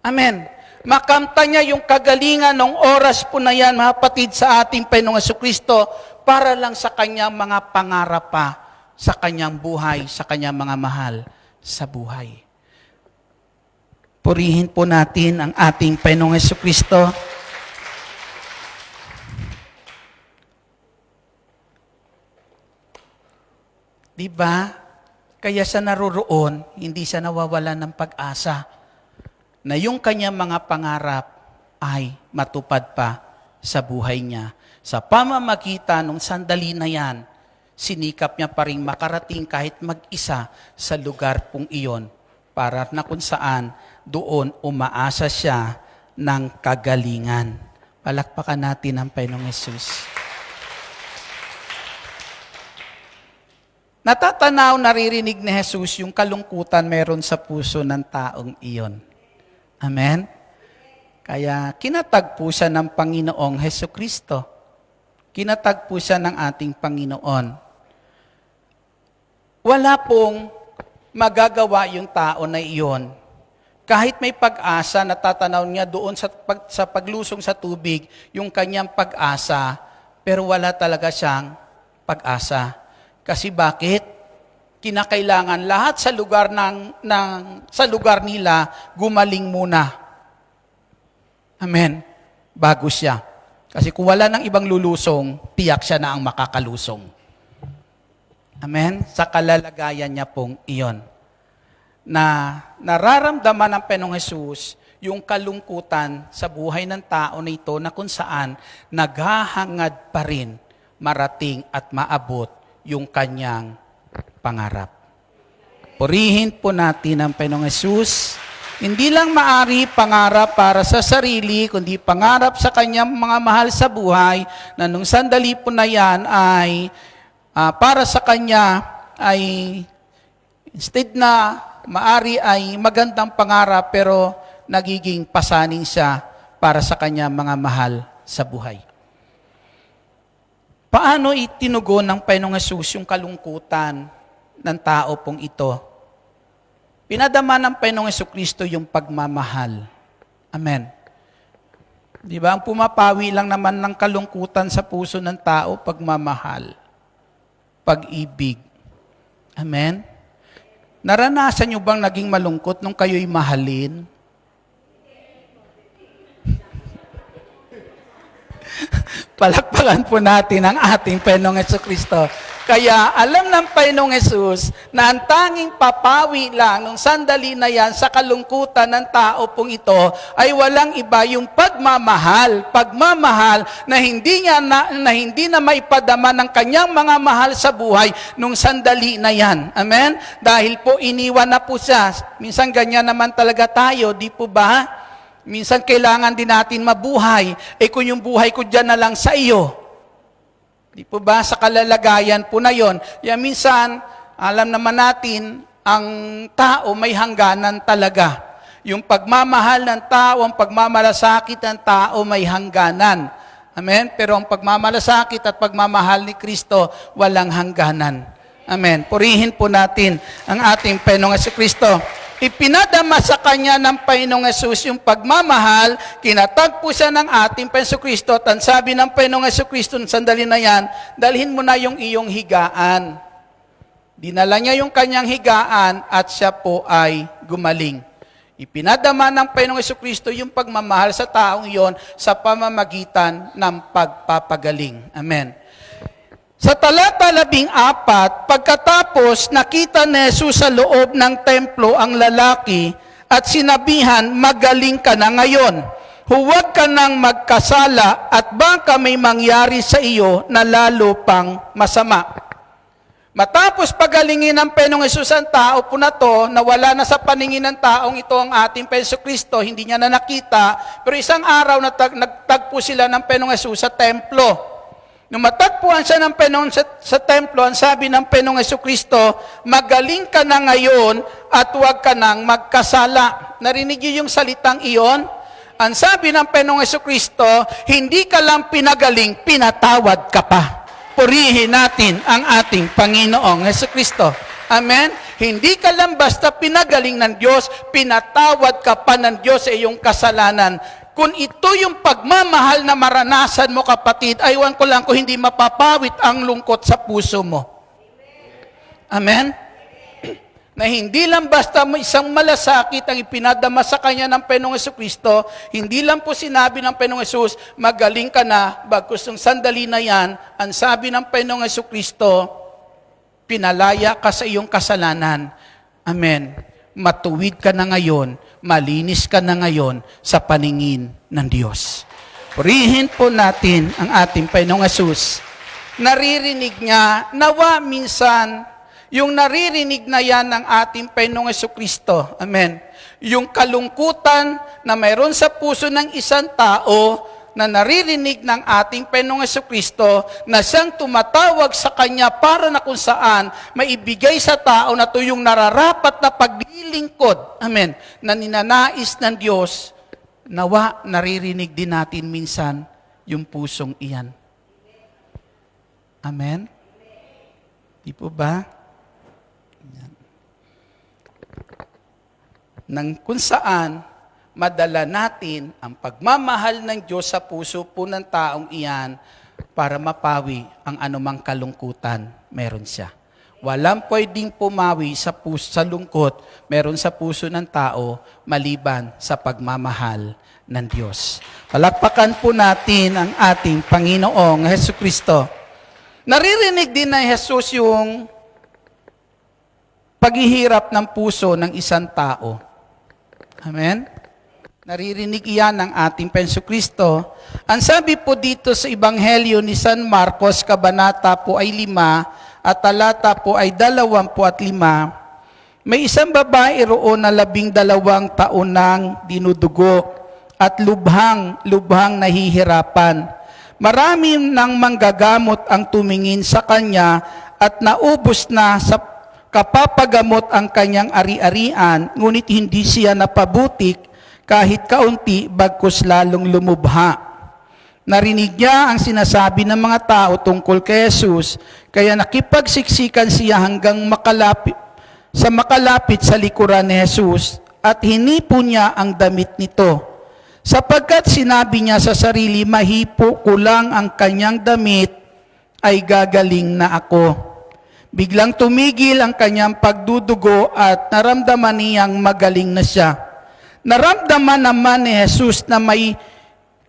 Amen. Makamta niya yung kagalingan ng oras po na yan, mga kapatid, sa ating Panginoong Jesucristo para lang sa kanyang mga pangarap pa, sa kanyang buhay, sa kanyang mga mahal sa buhay. Purihin po natin ang ating Panginoong Jesucristo. Diba? Kaya siya naroroon, hindi siya nawawalan ng pag-asa na yung kanyang mga pangarap ay matupad pa sa buhay niya. Sa pamamagitan ng sandali na yan, sinikap niya pa rin makarating kahit mag-isa sa lugar pong iyon para na kung saan doon umaasa siya ng kagalingan. Palakpakan natin ang Panginoong Hesus. Natatanaw, naririnig ni Jesus yung kalungkutan meron sa puso ng taong iyon. Amen? Kaya kinatagpo siya ng Panginoong Hesukristo. Kinatagpo siya ng ating Panginoon. Wala pong magagawa yung tao na iyon. Kahit may pag-asa, natatanaw niya doon sa paglusong sa tubig, yung kanyang pag-asa, pero wala talaga siyang pag-asa. Kasi bakit? Kinakailangan lahat sa lugar sa lugar nila gumaling muna. Amen. Bago siya. Kasi kung wala ng ibang lulusong, tiyak siya na ang makakalusong. Amen. Sa kalalagayan niya pong iyon. Na nararamdaman ng Panginoong Hesus yung kalungkutan sa buhay ng tao na ito na kung saan naghahangad pa rin marating at maabot yung kanyang pangarap. Purihin po natin ang Panginoong Hesus. Hindi lang maari pangarap para sa sarili, kundi pangarap sa kanyang mga mahal sa buhay, na nung sandali po na yan ay para sa kanya ay instead na maari ay magandang pangarap, pero nagiging pasanin siya para sa kanya mga mahal sa buhay. Paano itinugon ng Panginoong Hesus yung kalungkutan ng tao pong ito? Pinadama ng Panginoong Jesucristo yung pagmamahal. Amen. Di ba? Ang pumapawi lang naman ng kalungkutan sa puso ng tao, pagmamahal. Pag-ibig. Amen. Naranasan nyo bang naging malungkot nung kayo'y mahalin? Palakpakan po natin ang ating Panginoong Jesucristo. Kaya alam ng Panginoong Hesus na ang tanging papawi lang nung sandali na yan sa kalungkutan ng tao pong ito ay walang iba yung pagmamahal. Pagmamahal na hindi na maipadama ng kanyang mga mahal sa buhay nung sandali na yan. Amen? Dahil po iniwan na po siya. Minsan ganyan naman talaga tayo, di po ba? Minsan kailangan din natin mabuhay. Kung yung buhay ko dyan na lang sa iyo. Di po ba? Sa kalalagayan po na yon. Minsan, alam naman natin, ang tao may hangganan talaga. Yung pagmamahal ng tao, ang pagmamalasakit ng tao may hangganan. Amen? Pero ang pagmamalasakit at pagmamahal ni Kristo, walang hangganan. Amen? Purihin po natin ang ating Panginoong Jesucristo. Ipinadama sa kanya ng Panginoong Hesus yung pagmamahal, kinatagpo siya ng ating Panginoong Kristo, at ang sabi ng Panginoong Jesucristo, sandali na yan, dalhin mo na yung iyong higaan. Dinala niya yung kanyang higaan at siya po ay gumaling. Ipinadama ng Panginoong Jesucristo yung pagmamahal sa taong iyon sa pamamagitan ng pagpapagaling. Amen. Sa talata 14, pagkatapos nakita ni Jesus sa loob ng templo ang lalaki at sinabihan, magaling ka na ngayon. Huwag ka nang magkasala at baka may mangyari sa iyo na lalo pang masama. Matapos pagalingin ng Panginoong Hesus ang tao po na to, na wala na sa paningin ng taong ito ang ating Panginoong Kristo, hindi niya na nakita, pero isang araw nagtagpo sila ng Panginoong Hesus sa templo. Nung matagpuan siya ng Panginoon sa templo, ang sabi ng Panginoong Kristo, magaling ka na ngayon at huwag ka nang magkasala. Narinig niyo yung salitang iyon? Ang sabi ng Panginoong Kristo, hindi ka lang pinagaling, pinatawad ka pa. Purihin natin ang ating Panginoong Kristo. Amen? Hindi ka lang basta pinagaling ng Diyos, pinatawad ka pa ng Diyos sa iyong kasalanan. Kung ito yung pagmamahal na maranasan mo, kapatid, aywan ko lang kung hindi mapapawit ang lungkot sa puso mo. Amen? Na hindi lang basta isang malasakit ang ipinadama sa kanya ng Panginoong Kristo, hindi lang po sinabi ng Panginoong Hesus, magaling ka na, bagkus ng sandali na yan, ang sabi ng Panginoong Kristo, pinalaya ka sa iyong kasalanan. Amen. Matuwid ka na ngayon, malinis ka na ngayon sa paningin ng Diyos. Purihin po natin ang ating Panginoong Hesus. Naririnig niya, nawa minsan, yung naririnig na yan ng ating Panginoong Kristo. Amen. Yung kalungkutan na mayroon sa puso ng isang tao na naririnig ng ating Panginoong Kristo na siyang tumatawag sa Kanya para na kung saan maibigay sa tao na ito yung nararapat na paglilingkod. Amen. Na ninanais ng Diyos, nawa naririnig din natin minsan yung pusong iyan. Amen. Di po ba? Nang kung saan madala natin ang pagmamahal ng Diyos sa puso po ng taong iyan para mapawi ang anumang kalungkutan meron siya. Walang pwedeng pumawi sa puso, sa lungkot meron sa puso ng tao maliban sa pagmamahal ng Diyos. Palakpakan po natin ang ating Panginoong Hesukristo. Naririnig din ng Jesus yung paghihirap ng puso ng isang tao. Amen? Naririnig iyan ng ating Panginoong Kristo. Ang sabi po dito sa Ebanghelyo ni San Marcos, kabanata po ay 5 at talata po ay 25, may isang babae roon na 12 taon nang dinudugo at lubhang nahihirapan. Marami nang manggagamot ang tumingin sa kanya at naubos na sa kapapagamot ang kanyang ari-arian, ngunit hindi siya napabutik kahit kaunti bagkus lalong lumubha. Narinig niya ang sinasabi ng mga tao tungkol kay Jesus, kaya nakipagsiksikan siya hanggang makalapit sa likuran ni Jesus at hinipo niya ang damit nito. Sapagkat sinabi niya sa sarili, mahipo ko lang ang kanyang damit, ay gagaling na ako. Biglang tumigil ang kanyang pagdudugo at naramdaman niyang magaling na siya. Naramdaman naman ni Jesus na may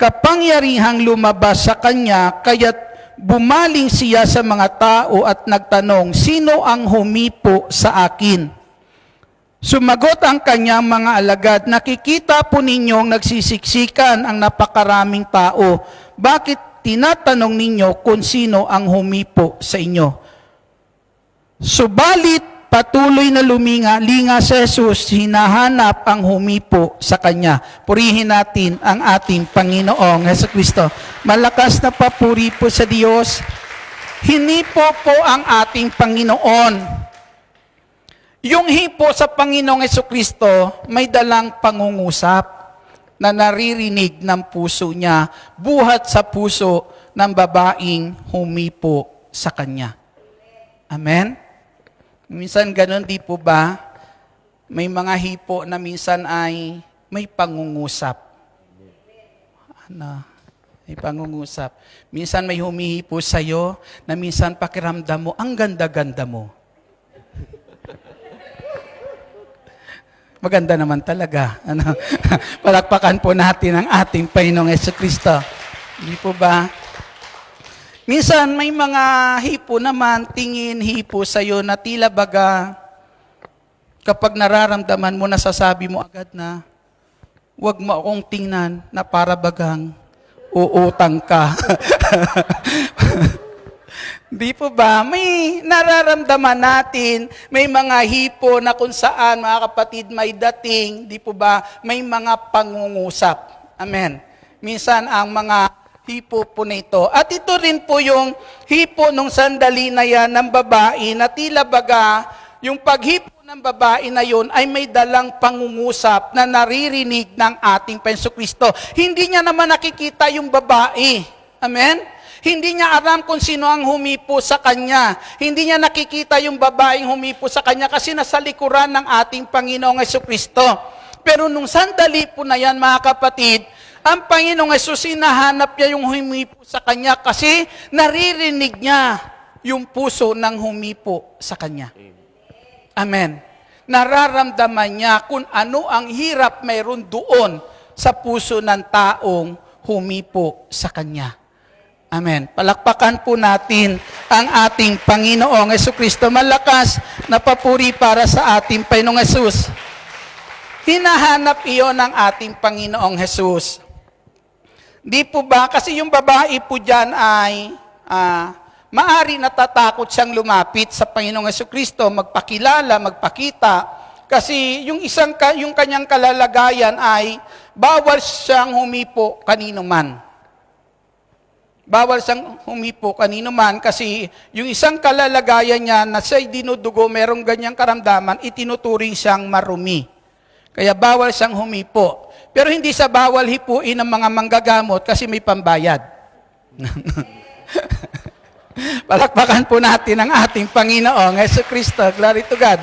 kapangyarihang lumabas sa kanya, kaya't bumaling siya sa mga tao at nagtanong, sino ang humipo sa akin? Sumagot ang kanyang mga alagad, nakikita po ninyong nagsisiksikan ang napakaraming tao. Bakit tinatanong ninyo kung sino ang humipo sa inyo? Subalit, patuloy na linga si Jesus, hinahanap ang humipo sa Kanya. Purihin natin ang ating Panginoong Hesukristo. Malakas na papuri po sa Diyos. Hinipo po ang ating Panginoon. Yung hipo sa Panginoong Hesukristo, may dalang pangungusap na naririnig ng puso niya, buhat sa puso ng babaeng humipo sa Kanya. Amen? Minsan ganun di po ba? May mga hipo na minsan ay may pangungusap. May pangungusap. Minsan may humihipo sa'yo na minsan pakiramdam mo, ang ganda-ganda mo. Maganda naman talaga. Palakpakan po natin ang ating Panginoong Hesukristo. Di po ba? Minsan may mga hipo naman, tingin hipo sa'yo na tila baga kapag nararamdaman mo, nasasabi mo agad na huwag mo akong tingnan na para bagang uutang ka. Di po ba? May nararamdaman natin, may mga hipo na kung saan, mga kapatid, may dating, di po ba, may mga pangungusap. Amen. Minsan ang mga hipo po nito. At ito rin po yung hipo nung sandali na yan ng babae na tila baga, yung paghipo ng babae na yun ay may dalang pangungusap na naririnig ng ating Panginoong Kristo. Hindi niya naman nakikita yung babae. Amen? Hindi niya alam kung sino ang humipo sa kanya. Hindi niya nakikita yung babaeng humipo sa kanya kasi nasa likuran ng ating Panginoong Jesucristo. Pero nung sandali po na yan, mga kapatid, ang Panginoong Jesus, hinahanap niya yung humipo sa kanya kasi naririnig niya yung puso ng humipo sa kanya. Amen. Nararamdaman niya kung ano ang hirap mayroon doon sa puso ng taong humipo sa kanya. Amen. Palakpakan po natin ang ating Panginoong Jesucristo. Malakas na papuri para sa ating Panginoong Jesus. Hinahanap iyon ng ating Panginoong Jesus. Di po ba? Kasi yung babae po dyan ay maari natatakot siyang lumapit sa Panginoong Jesucristo, magpakilala, magpakita. Kasi yung kanyang kalalagayan ay bawal siyang humipo kanino man. Bawal siyang humipo kanino man kasi yung isang kalalagayan niya na siya'y dinudugo, merong ganyang karamdaman, itinuturing siyang marumi. Kaya bawal siyang humipo. Pero hindi sa bawal hipuin ng mga manggagamot kasi may pambayad. Palakpakan po natin ang ating Panginoong Jesucristo. Glory to God.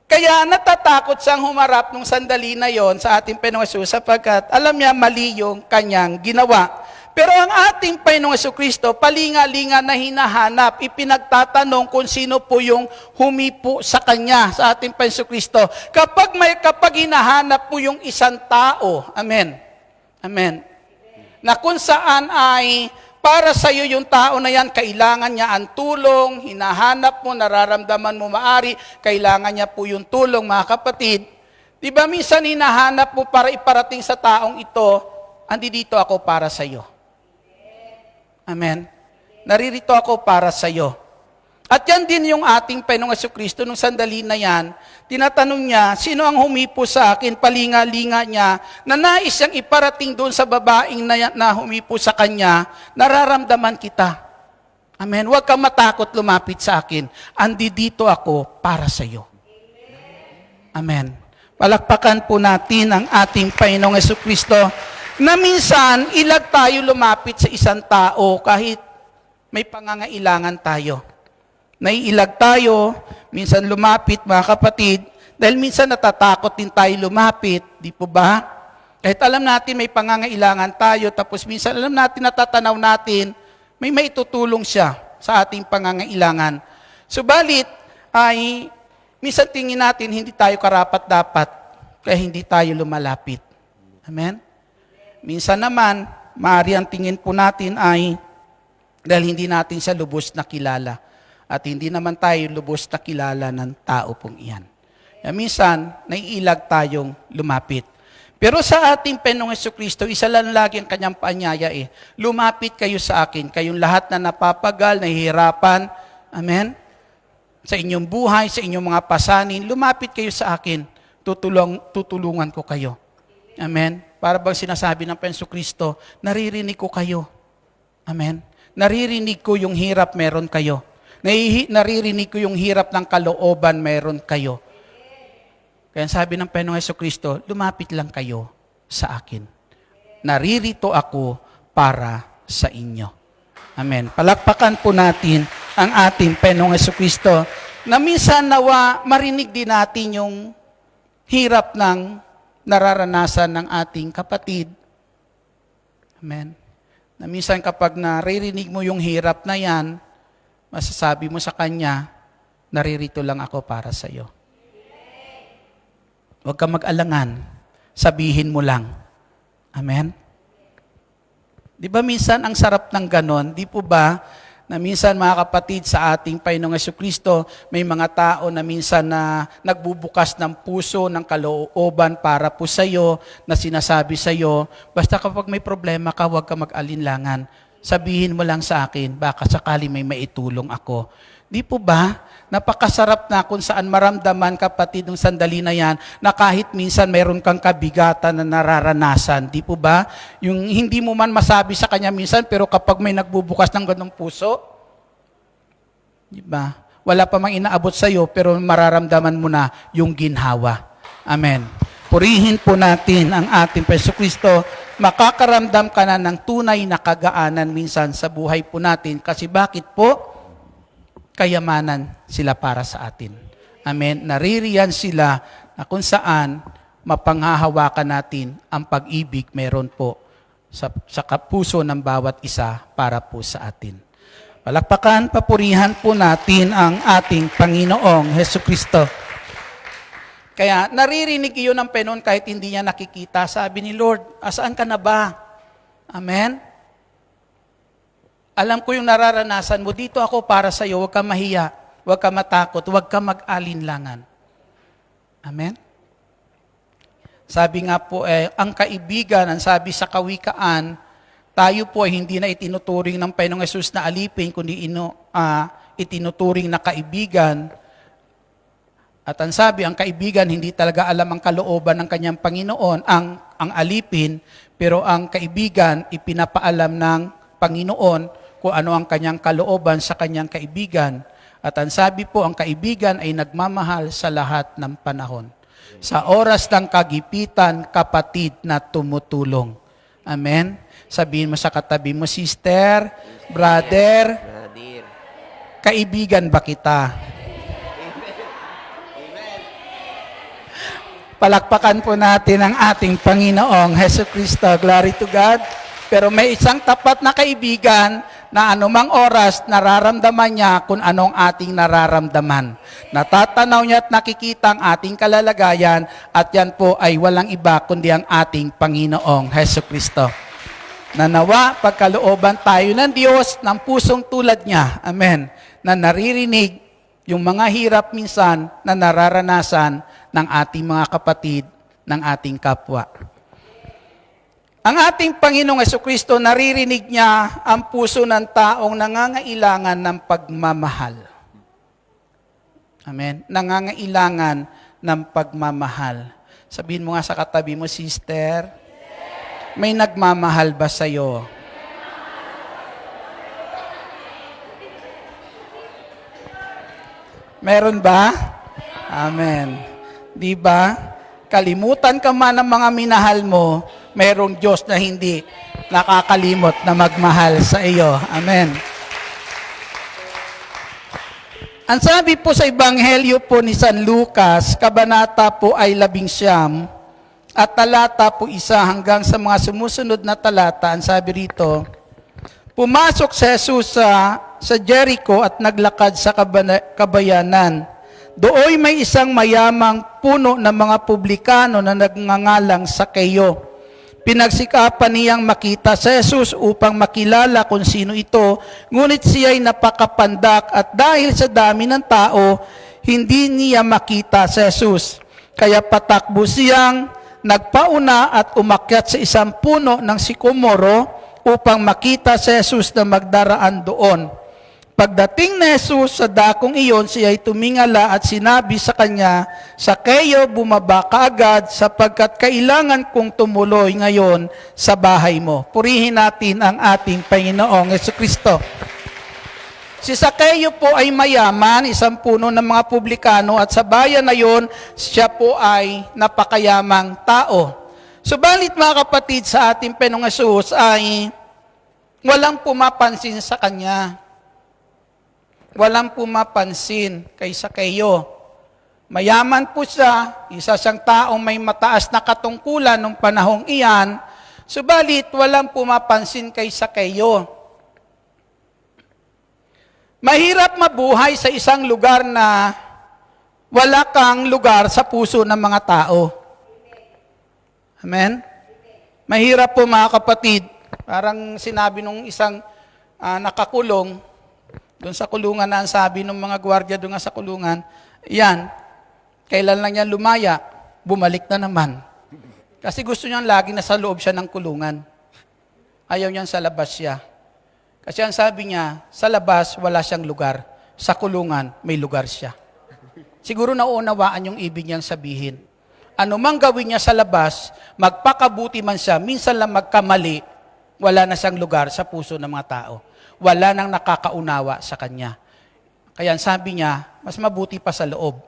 Kaya natatakot siyang humarap nung sandali na yon sa ating Panginoong Jesus sapagkat alam niya mali yung kanyang ginawa. Pero ang ating Panginoong Jesucristo, palinga-linga na hinahanap, ipinagtatanong kung sino po yung humipo sa Kanya, sa ating Panginoong Jesucristo. Kapag hinahanap po yung isang tao, amen, amen, na kung saan ay para sa iyo yung tao na yan, kailangan niya ang tulong, hinahanap mo, nararamdaman mo maari, kailangan niya po yung tulong, mga kapatid. Di ba minsan hinahanap mo para iparating sa taong ito, andi dito ako para sa iyo. Amen. Naririto ako para sa iyo. At yan din yung ating Panginoong Jesucristo nung sandali na yan, tinatanong niya, sino ang humipo sa akin, palinga-linga niya, na nais siyang iparating doon sa babaeng na humipo sa kanya, nararamdaman kita. Amen. Huwag kang matakot lumapit sa akin. Andi dito ako para sa iyo. Amen. Palakpakan po natin ang ating Panginoong Jesucristo na minsan ilag tayo lumapit sa isang tao kahit may pangangailangan tayo. Naiilag tayo, minsan lumapit, mga kapatid, dahil minsan natatakot din tayo lumapit, di po ba? Kahit alam natin may pangangailangan tayo, tapos minsan alam natin, natatanaw natin, may maitutulong siya sa ating pangangailangan. Subalit, ay minsan tingin natin, hindi tayo karapat-dapat, kaya hindi tayo lumalapit. Amen? Minsan naman, maaari ang tingin po natin ay dahil hindi natin siya lubos na kilala. At hindi naman tayo lubos na kilala ng tao pong iyan. Kaya minsan, naiilag tayong lumapit. Pero sa ating Panginoong Jesucristo, isa lang lagi ang kanyang paanyaya lumapit kayo sa akin, kayong lahat na napapagal, nahihirapan, amen? Sa inyong buhay, sa inyong mga pasanin, lumapit kayo sa akin, tutulungan ko kayo. Amen? Para bang sinasabi ng Panginoong Jesucristo, naririnig ko kayo. Amen? Naririnig ko yung hirap meron kayo. Naririnig ko yung hirap ng kalooban meron kayo. Kaya sabi ng Panginoong Jesucristo, lumapit lang kayo sa akin. Naririto ako para sa inyo. Amen. Palakpakan po natin ang ating Panginoong Jesucristo na minsan nawa marinig din natin yung hirap ng nararanasan ng ating kapatid. Amen. Na minsan kapag naririnig mo yung hirap na yan, masasabi mo sa kanya, naririto lang ako para sa iyo. Huwag kang mag-alangan. Sabihin mo lang. Amen? Di ba minsan ang sarap ng ganon? Di po ba na minsan mga kapatid sa ating Panginoong Jesucristo, may mga tao na minsan na nagbubukas ng puso, ng kalooban para po sa iyo, na sinasabi sa iyo, basta kapag may problema ka, huwag ka mag-alinlangan. sabihin mo lang sa akin, baka sakali may maitulong ako. Di po ba? Napakasarap na kung saan maramdaman, kapatid, ng sandali na yan, na kahit minsan mayroon kang kabigatan na nararanasan. Di po ba? Yung hindi mo man masabi sa kanya minsan, pero kapag may nagbubukas ng ganong puso, di ba? Wala pa mang inaabot sa iyo, pero mararamdaman mo na yung ginhawa. Amen. Purihin po natin ang ating Yesu Kristo. Makakaramdam ka na ng tunay na kagaanan minsan sa buhay po natin. Kasi bakit po? Kayamanan sila para sa atin. Amen. Naririyan sila na kung saan mapanghahawakan natin ang pag-ibig meron po sa kapuso ng bawat isa para po sa atin. Palakpakan, papurihan po natin ang ating Panginoong Hesus Kristo. Kaya naririnig iyon ng Panginoon kahit hindi niya nakikita. Sabi ni Lord, asaan ka na ba? Amen? Alam ko yung nararanasan mo. Dito ako para sa iyo. Huwag ka mahiya. Huwag ka matakot. Huwag ka mag-alinlangan. Amen? Sabi nga po, ang kaibigan, ang sabi sa Kawikaan, tayo po ay hindi na itinuturing ng Panginoong Hesus na alipin, kundi itinuturing na kaibigan. At ang sabi, ang kaibigan, hindi talaga alam ang kalooban ng kanyang Panginoon, ang alipin, pero ang kaibigan, ipinapaalam ng Panginoon kung ano ang kanyang kalooban sa kanyang kaibigan. At ang sabi po, ang kaibigan ay nagmamahal sa lahat ng panahon. Sa oras ng kagipitan, kapatid na tumutulong. Amen? Sabihin mo sa katabi mo, sister, brother, kaibigan ba kita? Palakpakan po natin ang ating Panginoong Hesus Kristo. Glory to God. Pero may isang tapat na kaibigan na anumang oras nararamdaman niya kung anong ating nararamdaman. Natatanaw niya at nakikita ang ating kalalagayan at yan po ay walang iba kundi ang ating Panginoong Hesus Kristo. Nanawa, pagkalooban tayo ng Diyos ng pusong tulad niya. Amen. Na naririnig yung mga hirap minsan na nararanasan ng ating mga kapatid, ng ating kapwa. Ang ating Panginoong Jesucristo, naririnig niya ang puso ng taong nangangailangan ng pagmamahal. Amen? Nangangailangan ng pagmamahal. Sabihin mo nga sa katabi mo, sister, may nagmamahal ba sa'yo? Meron ba? Amen. Di ba? Kalimutan ka man ng mga minahal mo, mayroong Diyos na hindi nakakalimot na magmahal sa iyo. Amen. Ang sabi po sa Ebanghelyo po ni San Lucas, kabanata po ay 11, at talata po 1 hanggang sa mga sumusunod na talata, ang sabi rito, pumasok si Jesus sa Jericho at naglakad sa kabayanan. Dooy may isang mayamang puno ng mga publikano na nagngangalang Sakeo. Pinagsikapan niyang makita si Jesus upang makilala kung sino ito, ngunit siya'y napakapandak at dahil sa dami ng tao, hindi niya makita si Jesus. Kaya patakbo siyang nagpauna at umakyat sa isang puno ng sikomoro upang makita si Jesus na magdaraan doon. Pagdating ni Jesus sa dakong iyon, siya ay tumingala at sinabi sa kanya, Sakeo, bumaba ka agad sapagkat kailangan kong tumuloy ngayon sa bahay mo. Purihin natin ang ating Panginoong Jesucristo. Si Sakeo po ay mayaman, isang puno ng mga publikano at sa bayan na yon, siya po ay napakayamang tao. Subalit mga kapatid, sa ating Panginoong Jesus ay walang pumapansin sa kanya. Walang pumapansin kay Sakeo. Mayaman po siya, isa siyang taong may mataas na katungkulan nung panahong iyan, subalit walang pumapansin kay Sakeo. Mahirap mabuhay sa isang lugar na wala kang lugar sa puso ng mga tao. Amen? Mahirap po mga kapatid. Parang sinabi nung isang nakakulong, doon sa kulungan na ang sabi ng mga gwardiya doon sa kulungan, yan, kailan lang yan lumaya, bumalik na naman. Kasi gusto niyan lagi nasa loob siya ng kulungan. Ayaw niyan sa labas siya. Kasi ang sabi niya, sa labas wala siyang lugar. Sa kulungan, may lugar siya. Siguro nauunawaan yung ibig niyang sabihin. Ano mang gawin niya sa labas, magpakabuti man siya, minsan lang magkamali, wala na siyang lugar sa puso ng mga tao. Wala nang nakakaunawa sa kanya. Kaya sabi niya, mas mabuti pa sa loob.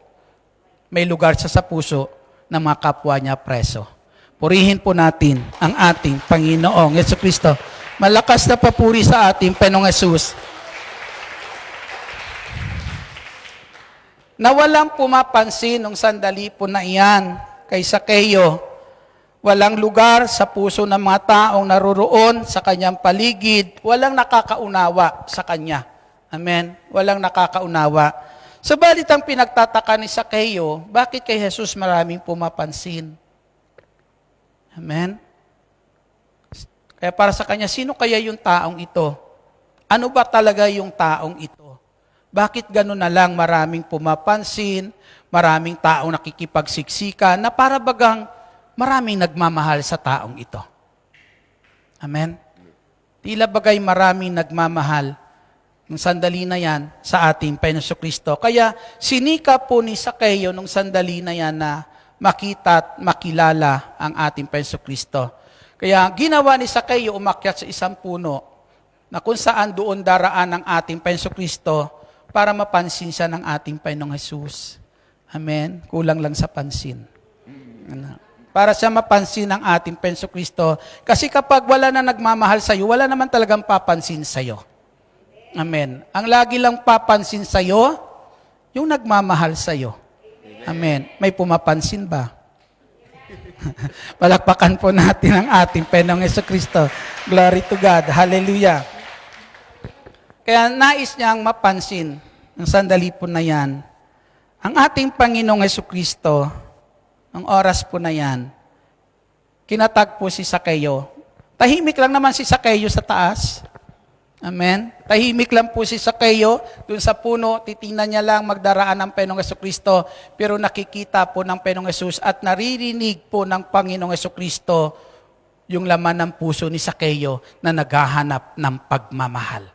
May lugar siya sa puso ng mga kapwa niya preso. Purihin po natin ang ating Panginoong Jesucristo. Malakas na papuri sa ating Panginoong Jesus. Na walang pumapansin nung sandali po na iyan kay Sakeo. Walang lugar sa puso ng mga taong naroroon sa kanyang paligid. Walang nakakaunawa sa kanya. Amen? Walang nakakaunawa. Subalit ang pinagtataka ni Sakeo, bakit kay Jesus maraming pumapansin? Amen? Kaya para sa kanya, sino kaya yung taong ito? Ano ba talaga yung taong ito? Bakit gano'n na lang maraming pumapansin, maraming taong nakikipagsiksika, na para bagang maraming nagmamahal sa taong ito? Amen? Tila bagay maraming nagmamahal ng sandali na yan sa ating Panginoon Kristo. Kaya sinika po ni Sakeo nung sandali na yan na makita at makilala ang ating Panginoon Kristo. Kaya ginawa ni Sakeo umakyat sa isang puno na kung saan doon daraan ang ating Panginoon Kristo para mapansin siya ng ating Panginoong Jesus. Amen? Kulang lang sa pansin. Para siya mapansin ng ating Panginoong Kristo. Kasi kapag wala na nagmamahal sa iyo, wala naman talagang papansin sa iyo. Amen. Ang lagi lang papansin sa iyo, yung nagmamahal sa iyo. Amen. May pumapansin ba? Palakpakan po natin ang ating Panginoong Jesucristo. Glory to God. Hallelujah. Kaya nais niyang mapansin ng sandali po na yan. Ang ating Panginoong Jesucristo, ang oras po na yan, kinatag po si Sakeo. Tahimik lang naman si Sakeo sa taas. Amen? Tahimik lang po si Sakeo, dun sa puno, titingnan niya lang magdaraan ng Panginoong Jesucristo, pero nakikita po ng Panginoong Jesus at naririnig po ng Panginoong Jesucristo yung laman ng puso ni Sakeo na naghahanap ng pagmamahal.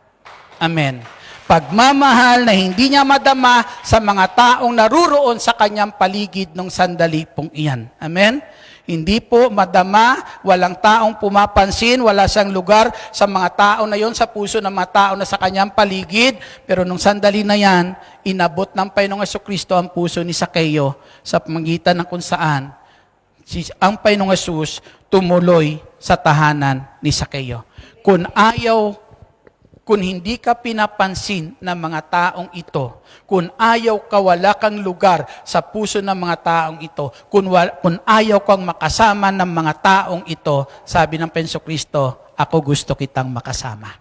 Amen. Pagmamahal na hindi niya madama sa mga taong naruroon sa kanyang paligid nung sandali pong iyan. Amen? Hindi po madama, walang taong pumapansin, wala siyang lugar sa mga tao na yon, sa puso ng mga tao na sa kanyang paligid. Pero nung sandali na yan, inabot ng Panginoong Jesucristo ang puso ni Sakeo sa pamagitan ng kung saan ang Panginoong Jesus tumuloy sa tahanan ni Sakeo. Kung hindi ka pinapansin ng mga taong ito, kung ayaw ka, wala kang lugar sa puso ng mga taong ito, kung ayaw kang makasama ng mga taong ito, sabi ng Panginoong Kristo, ako gusto kitang makasama.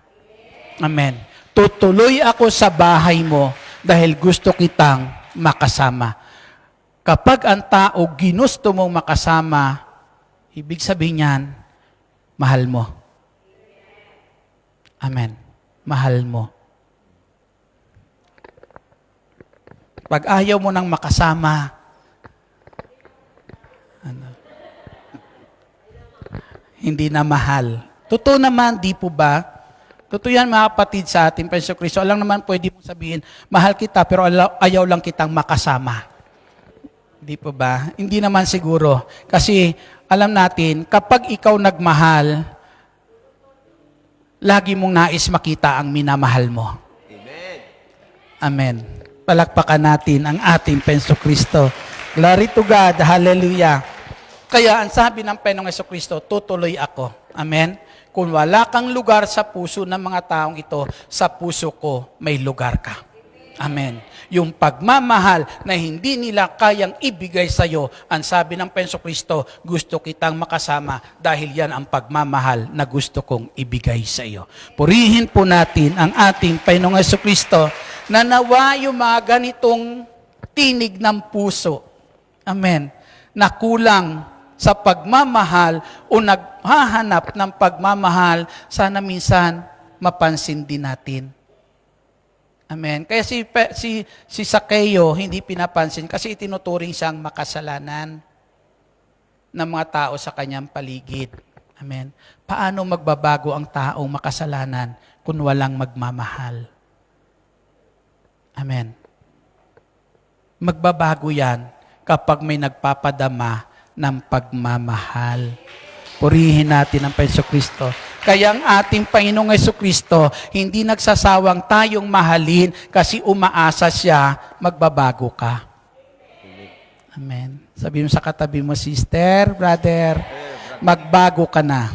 Amen. Tutuloy ako sa bahay mo dahil gusto kitang makasama. Kapag ang tao ginusto mong makasama, ibig sabihin niyan, mahal mo. Amen. Mahal mo. Pag ayaw mo nang makasama, hindi na mahal. Totoo naman, di po ba? Totoo yan mga kapatid sa ating Panginoong Kristo. Alam naman pwede mong sabihin, mahal kita pero ayaw lang kitang makasama. Di po ba? Hindi naman siguro. Kasi alam natin, kapag ikaw nagmahal, lagi mong nais makita ang minamahal mo. Amen. Amen. Palakpakan natin ang ating Panginoong Kristo. Glory to God. Hallelujah. Kaya ang sabi ng Panginoong Kristo, tutuloy ako. Amen. Kung wala kang lugar sa puso ng mga taong ito, sa puso ko may lugar ka. Amen. Yung pagmamahal na hindi nila kayang ibigay sa iyo, ang sabi ng Panginoong Kristo, gusto kitang makasama dahil yan ang pagmamahal na gusto kong ibigay sa iyo. Purihin po natin ang ating Panginoong Kristo na nawa yung mga ganitong tinig ng puso. Amen. Na kulang sa pagmamahal o naghahanap ng pagmamahal, sana minsan mapansin din natin. Amen. Kaya si Sakeo hindi pinapansin kasi itinuturing siyang makasalanan ng mga tao sa kanyang paligid. Amen. Paano magbabago ang taong makasalanan kung walang magmamahal? Amen. Magbabago yan kapag may nagpapadama ng pagmamahal. Purihin natin ang Jesucristo. Kaya ang ating Panginoong Jesucristo, hindi nagsasawang tayong mahalin kasi umaasa siya, magbabago ka. Amen. Sabi mo sa katabi mo, sister, brother, magbago ka na.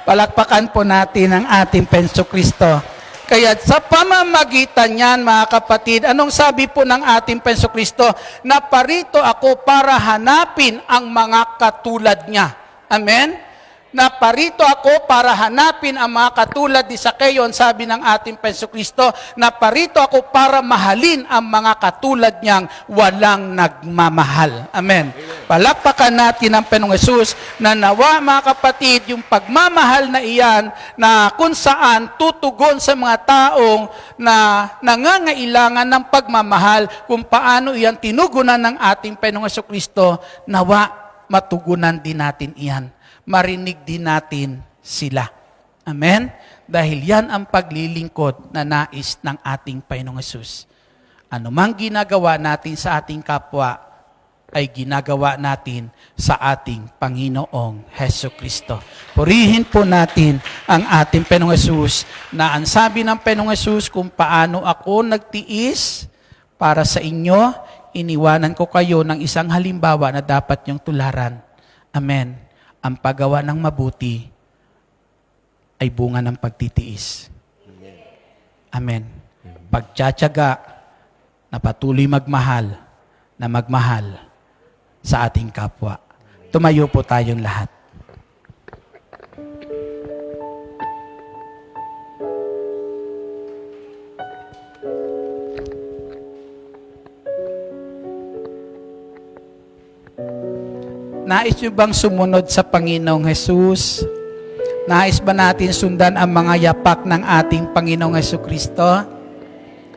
Palakpakan po natin ang ating Jesucristo. Kaya sa pamamagitan niyan, mga kapatid, anong sabi po ng ating Jesucristo? Naparito ako para hanapin ang mga katulad niya. Amen? Naparito ako para hanapin ang mga katulad ni Zacchaeus, sabi ng ating Jesucristo. Naparito ako para mahalin ang mga katulad niyang walang nagmamahal. Amen. Palakpakan natin ang Panginoong Hesus na nawa, mga kapatid, yung pagmamahal na iyan na kung saan tutugon sa mga taong na nangangailangan ng pagmamahal, kung paano iyan tinugunan ng ating Panginoong Jesucristo, nawa matugunan din natin iyan. Marinig din natin sila. Amen? Dahil yan ang paglilingkod na nais ng ating Panginoong Hesus. Ano mang ginagawa natin sa ating kapwa, ay ginagawa natin sa ating Panginoong Hesukristo. Purihin po natin ang ating Panginoong Hesus na ang sabi ng Panginoong Hesus, kung paano ako nagtiis para sa inyo, iniwanan ko kayo ng isang halimbawa na dapat niyong tularan. Amen. Ang paggawa ng mabuti ay bunga ng pagtitiis. Amen. Pagtsatsaga na patuloy magmahal sa ating kapwa. Tumayo po tayong lahat. Nais nyo bang sumunod sa Panginoong Hesus? Nais ba natin sundan ang mga yapak ng ating Panginoong Hesukristo?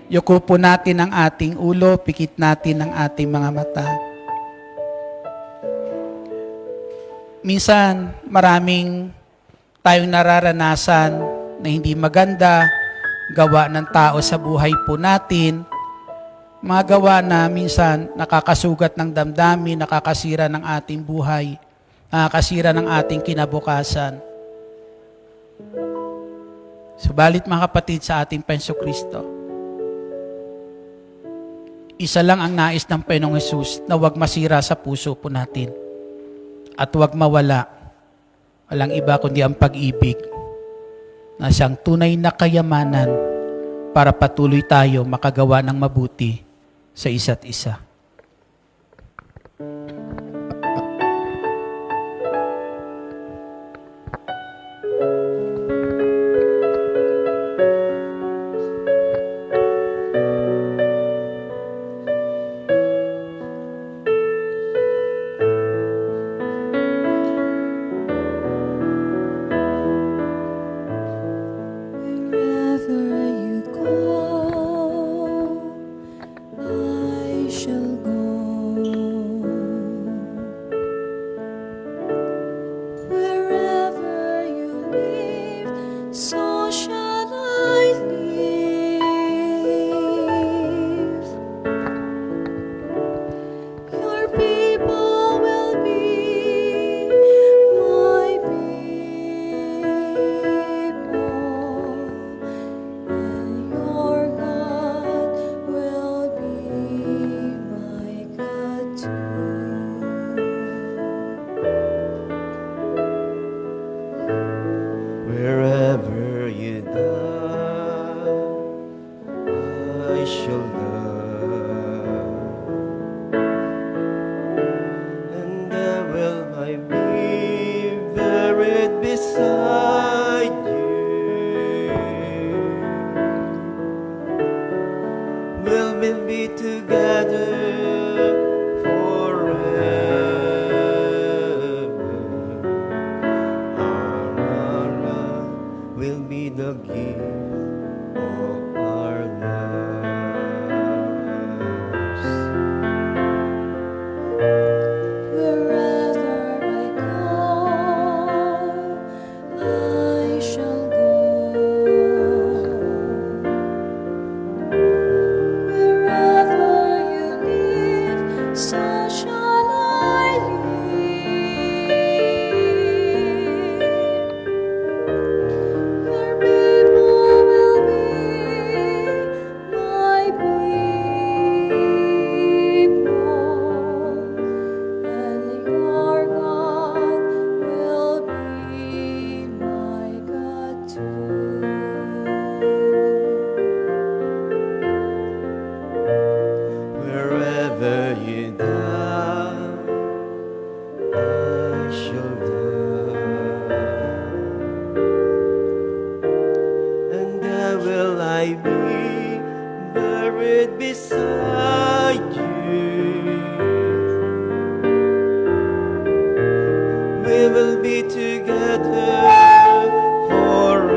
Yuko po natin ang ating ulo, pikit natin ang ating mga mata. Minsan, maraming tayong nararanasan na hindi maganda, gawa ng tao sa buhay po natin, mga gawa na minsan nakakasugat ng damdamin, nakakasira ng ating buhay, nakakasira ng ating kinabukasan. Subalit mga kapatid sa ating Jesucristo, isa lang ang nais ng Panginoong Hesus na huwag masira sa puso po natin at huwag mawala. Walang iba kundi ang pag-ibig na siyang tunay na kayamanan para patuloy tayo makagawa ng mabuti sa isa't isa. Wherever you go, I shall beside you. We will be together forever,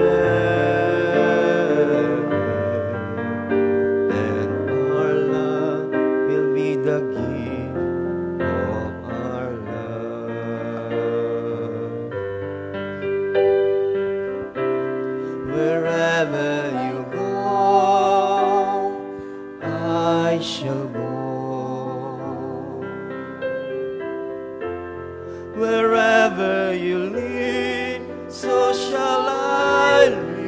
and our love will be the gift of our love. Wherever you go, I shall go. Wherever you lead, so shall I lead.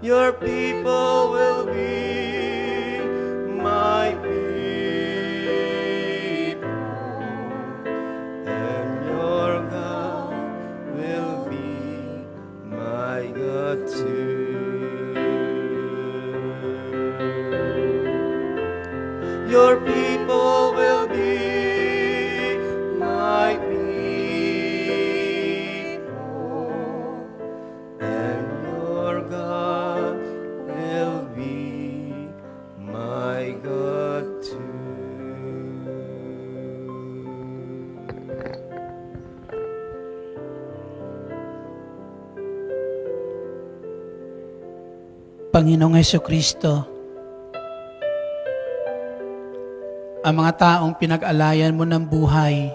Your people will be my people, and your God will be my God too. Your people will be my people, and your God will be my God too. Panginoong Hesukristo, ang mga taong pinag-alayan mo ng buhay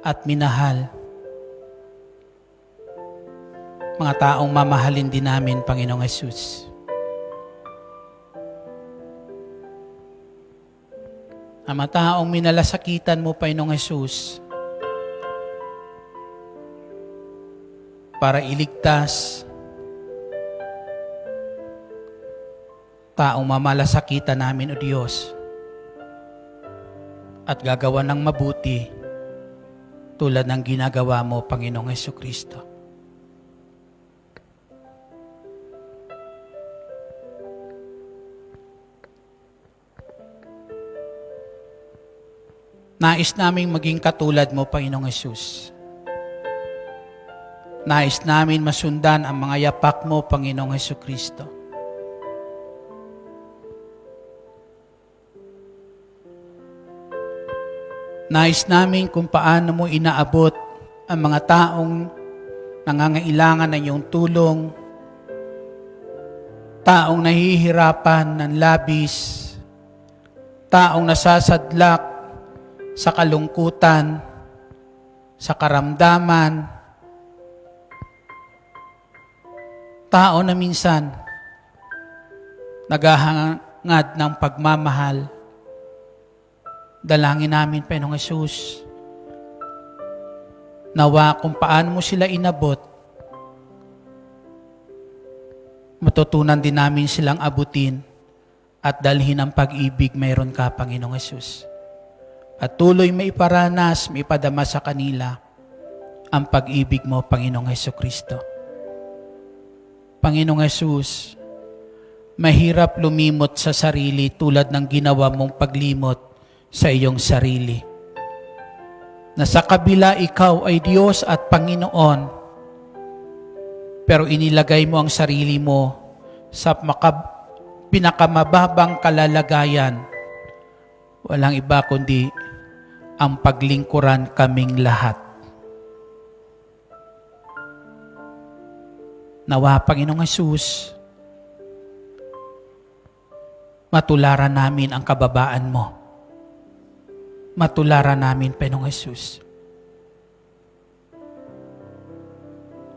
at minahal, mga taong mamahalin din namin, Panginoong Hesus. Ang mga taong minalasakitan mo, Panginoong Hesus, para iligtas, taong mamalasakitan namin, O Diyos, at gagawa ng mabuti tulad ng ginagawa mo, Panginoong Hesukristo. Nais naming maging katulad mo, Panginoong Hesus. Nais namin masundan ang mga yapak mo, Panginoong Hesukristo. Nais namin kung paano mo inaabot ang mga taong nangangailangan ng iyong tulong, taong nahihirapan ng labis, taong nasasadlak sa kalungkutan, sa karamdaman, tao na minsan naghahangad ng pagmamahal. Dalangin namin, Panginoong Hesus, nawa kung paano mo sila inabot, matutunan din namin silang abutin at dalhin ang pag-ibig mayroon ka, Panginoong Hesus. At tuloy maiparanas, maipadama sa kanila ang pag-ibig mo, Panginoong Hesukristo. Panginoong Hesus, mahirap lumimot sa sarili tulad ng ginawa mong paglimot sa iyong sarili. Na sa kabila ikaw ay Diyos at Panginoon, pero inilagay mo ang sarili mo sa pinakamababang kalalagayan. Walang iba kundi ang paglingkuran kaming lahat. Nawa, Panginoong Hesus, matularan namin ang kababaan mo. Matularan namin, Panginoong Hesus.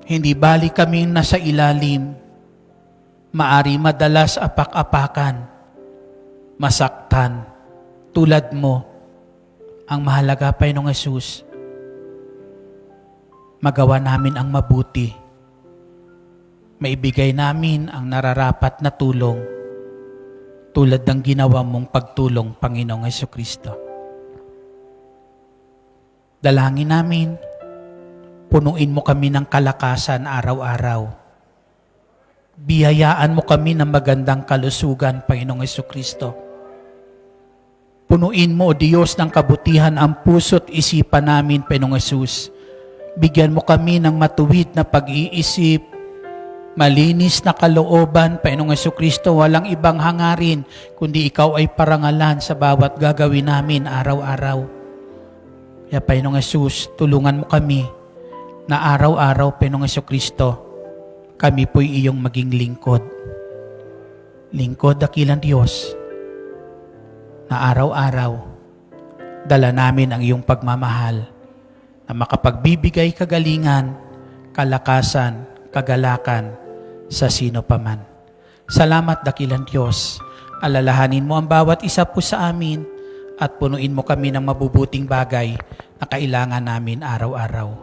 Hindi bali kaming nasa ilalim, maari madalas apak-apakan, masaktan, tulad mo. Ang mahalaga, Panginoong Hesus, magawa namin ang mabuti. Maibigay namin ang nararapat na tulong, tulad ng ginawa mong pagtulong, Panginoong Hesukristo. Dalangin namin, punuin mo kami ng kalakasan araw-araw. Biyayaan mo kami ng magandang kalusugan, Panginoong Hesukristo. Punuin mo, O Diyos, ng kabutihan ang puso't isipan namin, Panginoong Hesus. Bigyan mo kami ng matuwid na pag-iisip, Malinis na kalooban, Panginoong Jesucristo, walang ibang hangarin, kundi ikaw ay parangalan sa bawat gagawin namin araw-araw. Kaya Panginoong Jesus, tulungan mo kami na araw-araw, Panginoong Jesucristo, kami po'y iyong maging lingkod. Lingkod, dakilang Diyos, na araw-araw, dala namin ang iyong pagmamahal na makapagbibigay kagalingan, kalakasan, kagalakan sa sino paman. Salamat, dakilang Diyos. Alalahanin mo ang bawat isa po sa amin at punuin mo kami ng mabubuting bagay na kailangan namin araw-araw.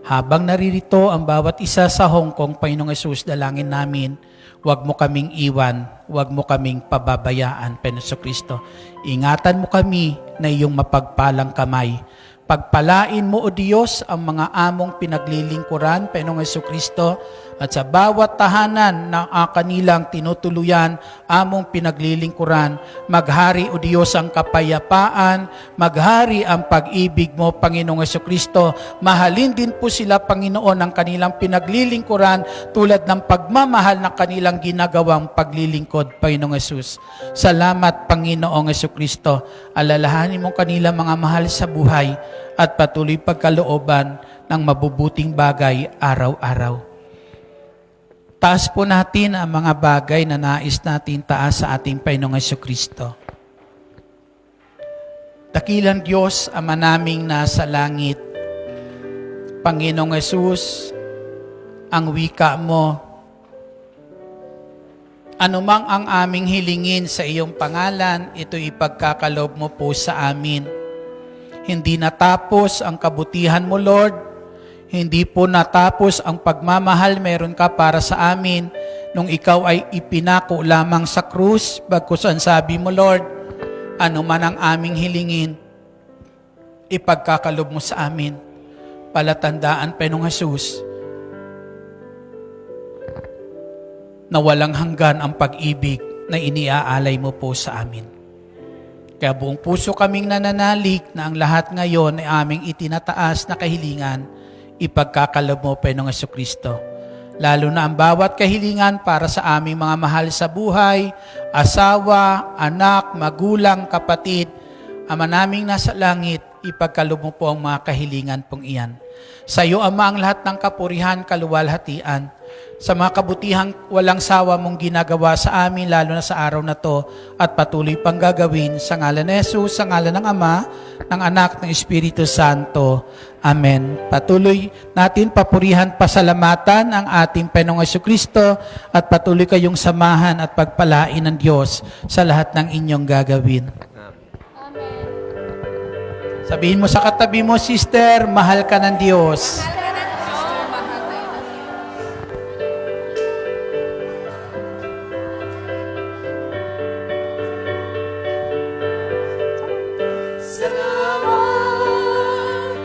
Habang naririto ang bawat isa sa Hong Kong, Panginoong Hesus, dalangin namin, huwag mo kaming iwan, huwag mo kaming pababayaan, Panginoong Jesucristo. Ingatan mo kami na iyong mapagpalang kamay. Pagpalain mo, O Diyos, ang mga among pinaglilingkuran, Panginoong Jesucristo, at sa bawat tahanan na kanilang tinutuluyan, among pinaglilingkuran, maghari, O Diyos, ang kapayapaan, maghari ang pag-ibig mo, Panginoong Jesucristo. Mahalin din po sila, Panginoon, ang kanilang pinaglilingkuran tulad ng pagmamahal ng kanilang ginagawang paglilingkod, Panginoong Jesus. Salamat, Panginoong Jesucristo. Alalahanin mo kanilang mga mahal sa buhay at patuloy pagkalooban ng mabubuting bagay araw-araw. Taas po natin ang mga bagay na nais natin taas sa ating Panginoong Jesucristo. Dakilang Diyos, Ama naming nasa langit, Panginoong Jesus, ang wika mo, anumang ang aming hilingin sa iyong pangalan, ito ipagkakalob mo po sa amin. Hindi natapos ang kabutihan mo, Lord. Hindi po natapos ang pagmamahal meron ka para sa amin nung ikaw ay ipinako lamang sa krus. Bagkus ang sabi mo, Lord, ano man ang aming hilingin, ipagkakalob mo sa amin. Palatandaan, Panginoong Jesus, na walang hanggan ang pag-ibig na iniaalay mo po sa amin. Kaya buong puso kaming nananalig na ang lahat ngayon ay aming itinataas na kahilingan, ipagkakalob mo, Panginoong Jesucristo. Lalo na ang bawat kahilingan para sa aming mga mahal sa buhay, asawa, anak, magulang, kapatid, Ama naming nasa langit, ipagkalob mo po ang mga kahilingan pong iyan. Sa iyo, Ama, ang lahat ng kapurihan, kaluwalhatian, sa mga kabutihang walang sawa mong ginagawa sa amin, lalo na sa araw na to, at patuloy pang gagawin sa ngalan ni Jesus, sa ngalan ng Ama, ng Anak, ng Espiritu Santo. Amen. Patuloy natin papurihan, pasalamatan ang ating Panginoong Jesucristo at patuloy kayong samahan at pagpalain ng Diyos sa lahat ng inyong gagawin. Sabihin mo sa katabi mo, sister, mahal ka ng Diyos. Salamat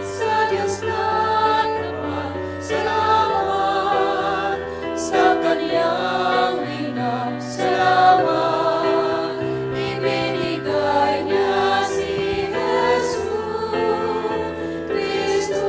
sa Diyos na naman, salamat sa Kanyang linap, salamat, ibinigay niya si Jesus Cristo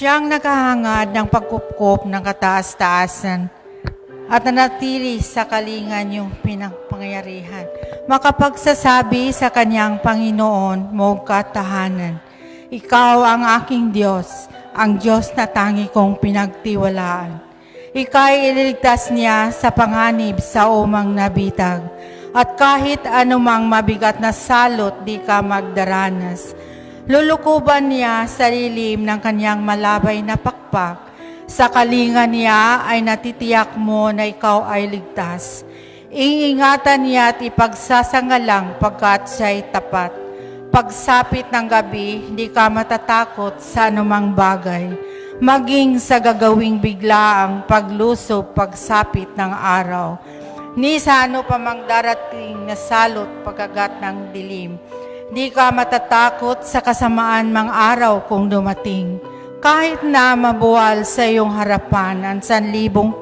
Siyang nakahangad ng pagkupkop ng kataas-taasan at nanatili sa kalingan yung pinangpangyarihan. Makapagsasabi sa kanyang Panginoon, mong katahanan. Ikaw ang aking Diyos, ang Diyos na tangi kong pinagtiwalaan. Ika'y ililigtas niya sa panganib sa umang nabitag, at kahit anumang mabigat na salot di ka magdaranas. Lulukuban niya sa lilim ng kanyang malabay na pakpak. Sa kalingan niya ay natitiyak mo na ikaw ay ligtas. Iingatan niya at ipagsasangalang pagkat siya'y tapat. Pagsapit ng gabi, hindi ka matatakot sa anumang bagay. Maging sa gagawing biglaang paglusob pagsapit ng araw. Ni sa ano pa mang darating na salot pagkagat ng dilim. Di ka matatakot sa kasamaan mang araw kung dumating. Kahit na mabuwal sa iyong harapan ang 1,000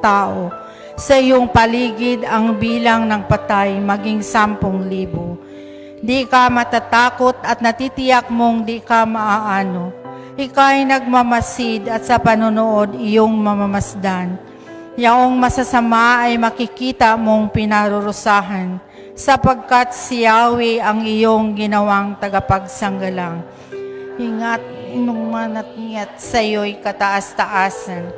tao, sa iyong paligid ang bilang ng patay maging 10,000. Di ka matatakot at natitiyak mong di ka maaano. Ika'y nagmamasid at sa panonood iyong mamamasdan. Yaong masasama ay makikita mong pinarurusahan, sapagkat si Yahweh ang iyong ginawang tagapagsanggalang. Ingat inumanat sa iyo'y kataas-taasan.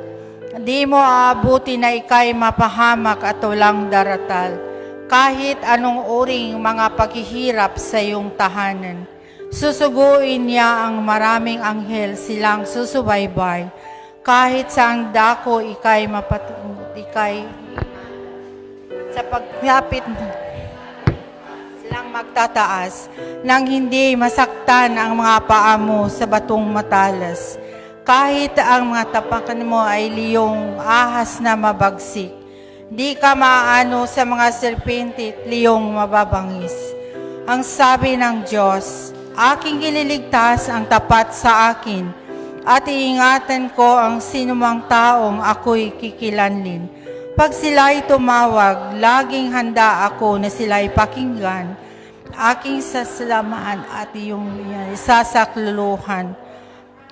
Di mo aabuti na ika'y mapahamak at walang daratal, kahit anong uring mga paghihirap sa iyong tahanan. Susuguin niya ang maraming anghel silang susubaybay, kahit sa ang dako ika'y ika'y sa paglapit silang magtataas, nang hindi masaktan ang mga paa mo sa batong matalas. Kahit ang mga tapakan mo ay liyong ahas na mabagsik, di ka maaano sa mga serpente at liyong mababangis. Ang sabi ng Diyos, aking ililigtas ang tapat sa akin, at iingatan ko ang sinumang taong ako'y kikilanlin. Pag sila'y tumawag, laging handa ako na sila'y pakinggan. Aking sasalamaan at iyong sasakluluhan.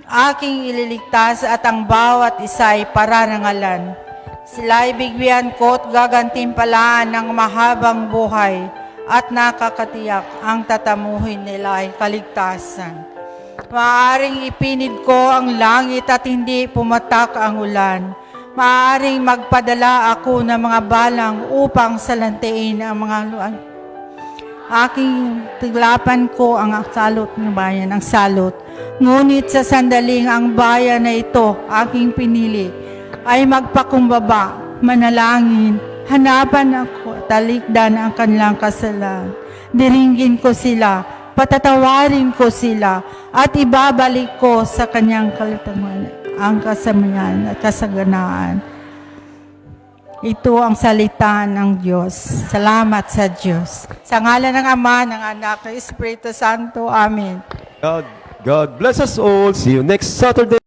Aking ililigtas at ang bawat isa'y pararangalan. Sila'y bigyan ko at gagantimpalaan ng mahabang buhay at nakakatiyak ang tatamuhin nila ay kaligtasan. Maaring ipinid ko ang langit at hindi pumatak ang ulan. Maaring magpadala ako ng mga balang upang salantiin ang mga aking tiglapan ko ang salot ng bayan, ang salot. Ngunit sa sandaling ang bayan na ito, aking pinili, ay magpakumbaba, manalangin, hanapan ako, talikdan ang kanilang kasalanan. Diringgin ko sila, patatawarin ko sila, at ibabalik ko sa kanyang kalitaman ang kasamayan at kasaganaan. Ito ang salita ng Diyos. Salamat sa Diyos. Sa ngalan ng Ama, ng Anak, ng Espiritu Santo. Amen. God bless us all. See you next Saturday.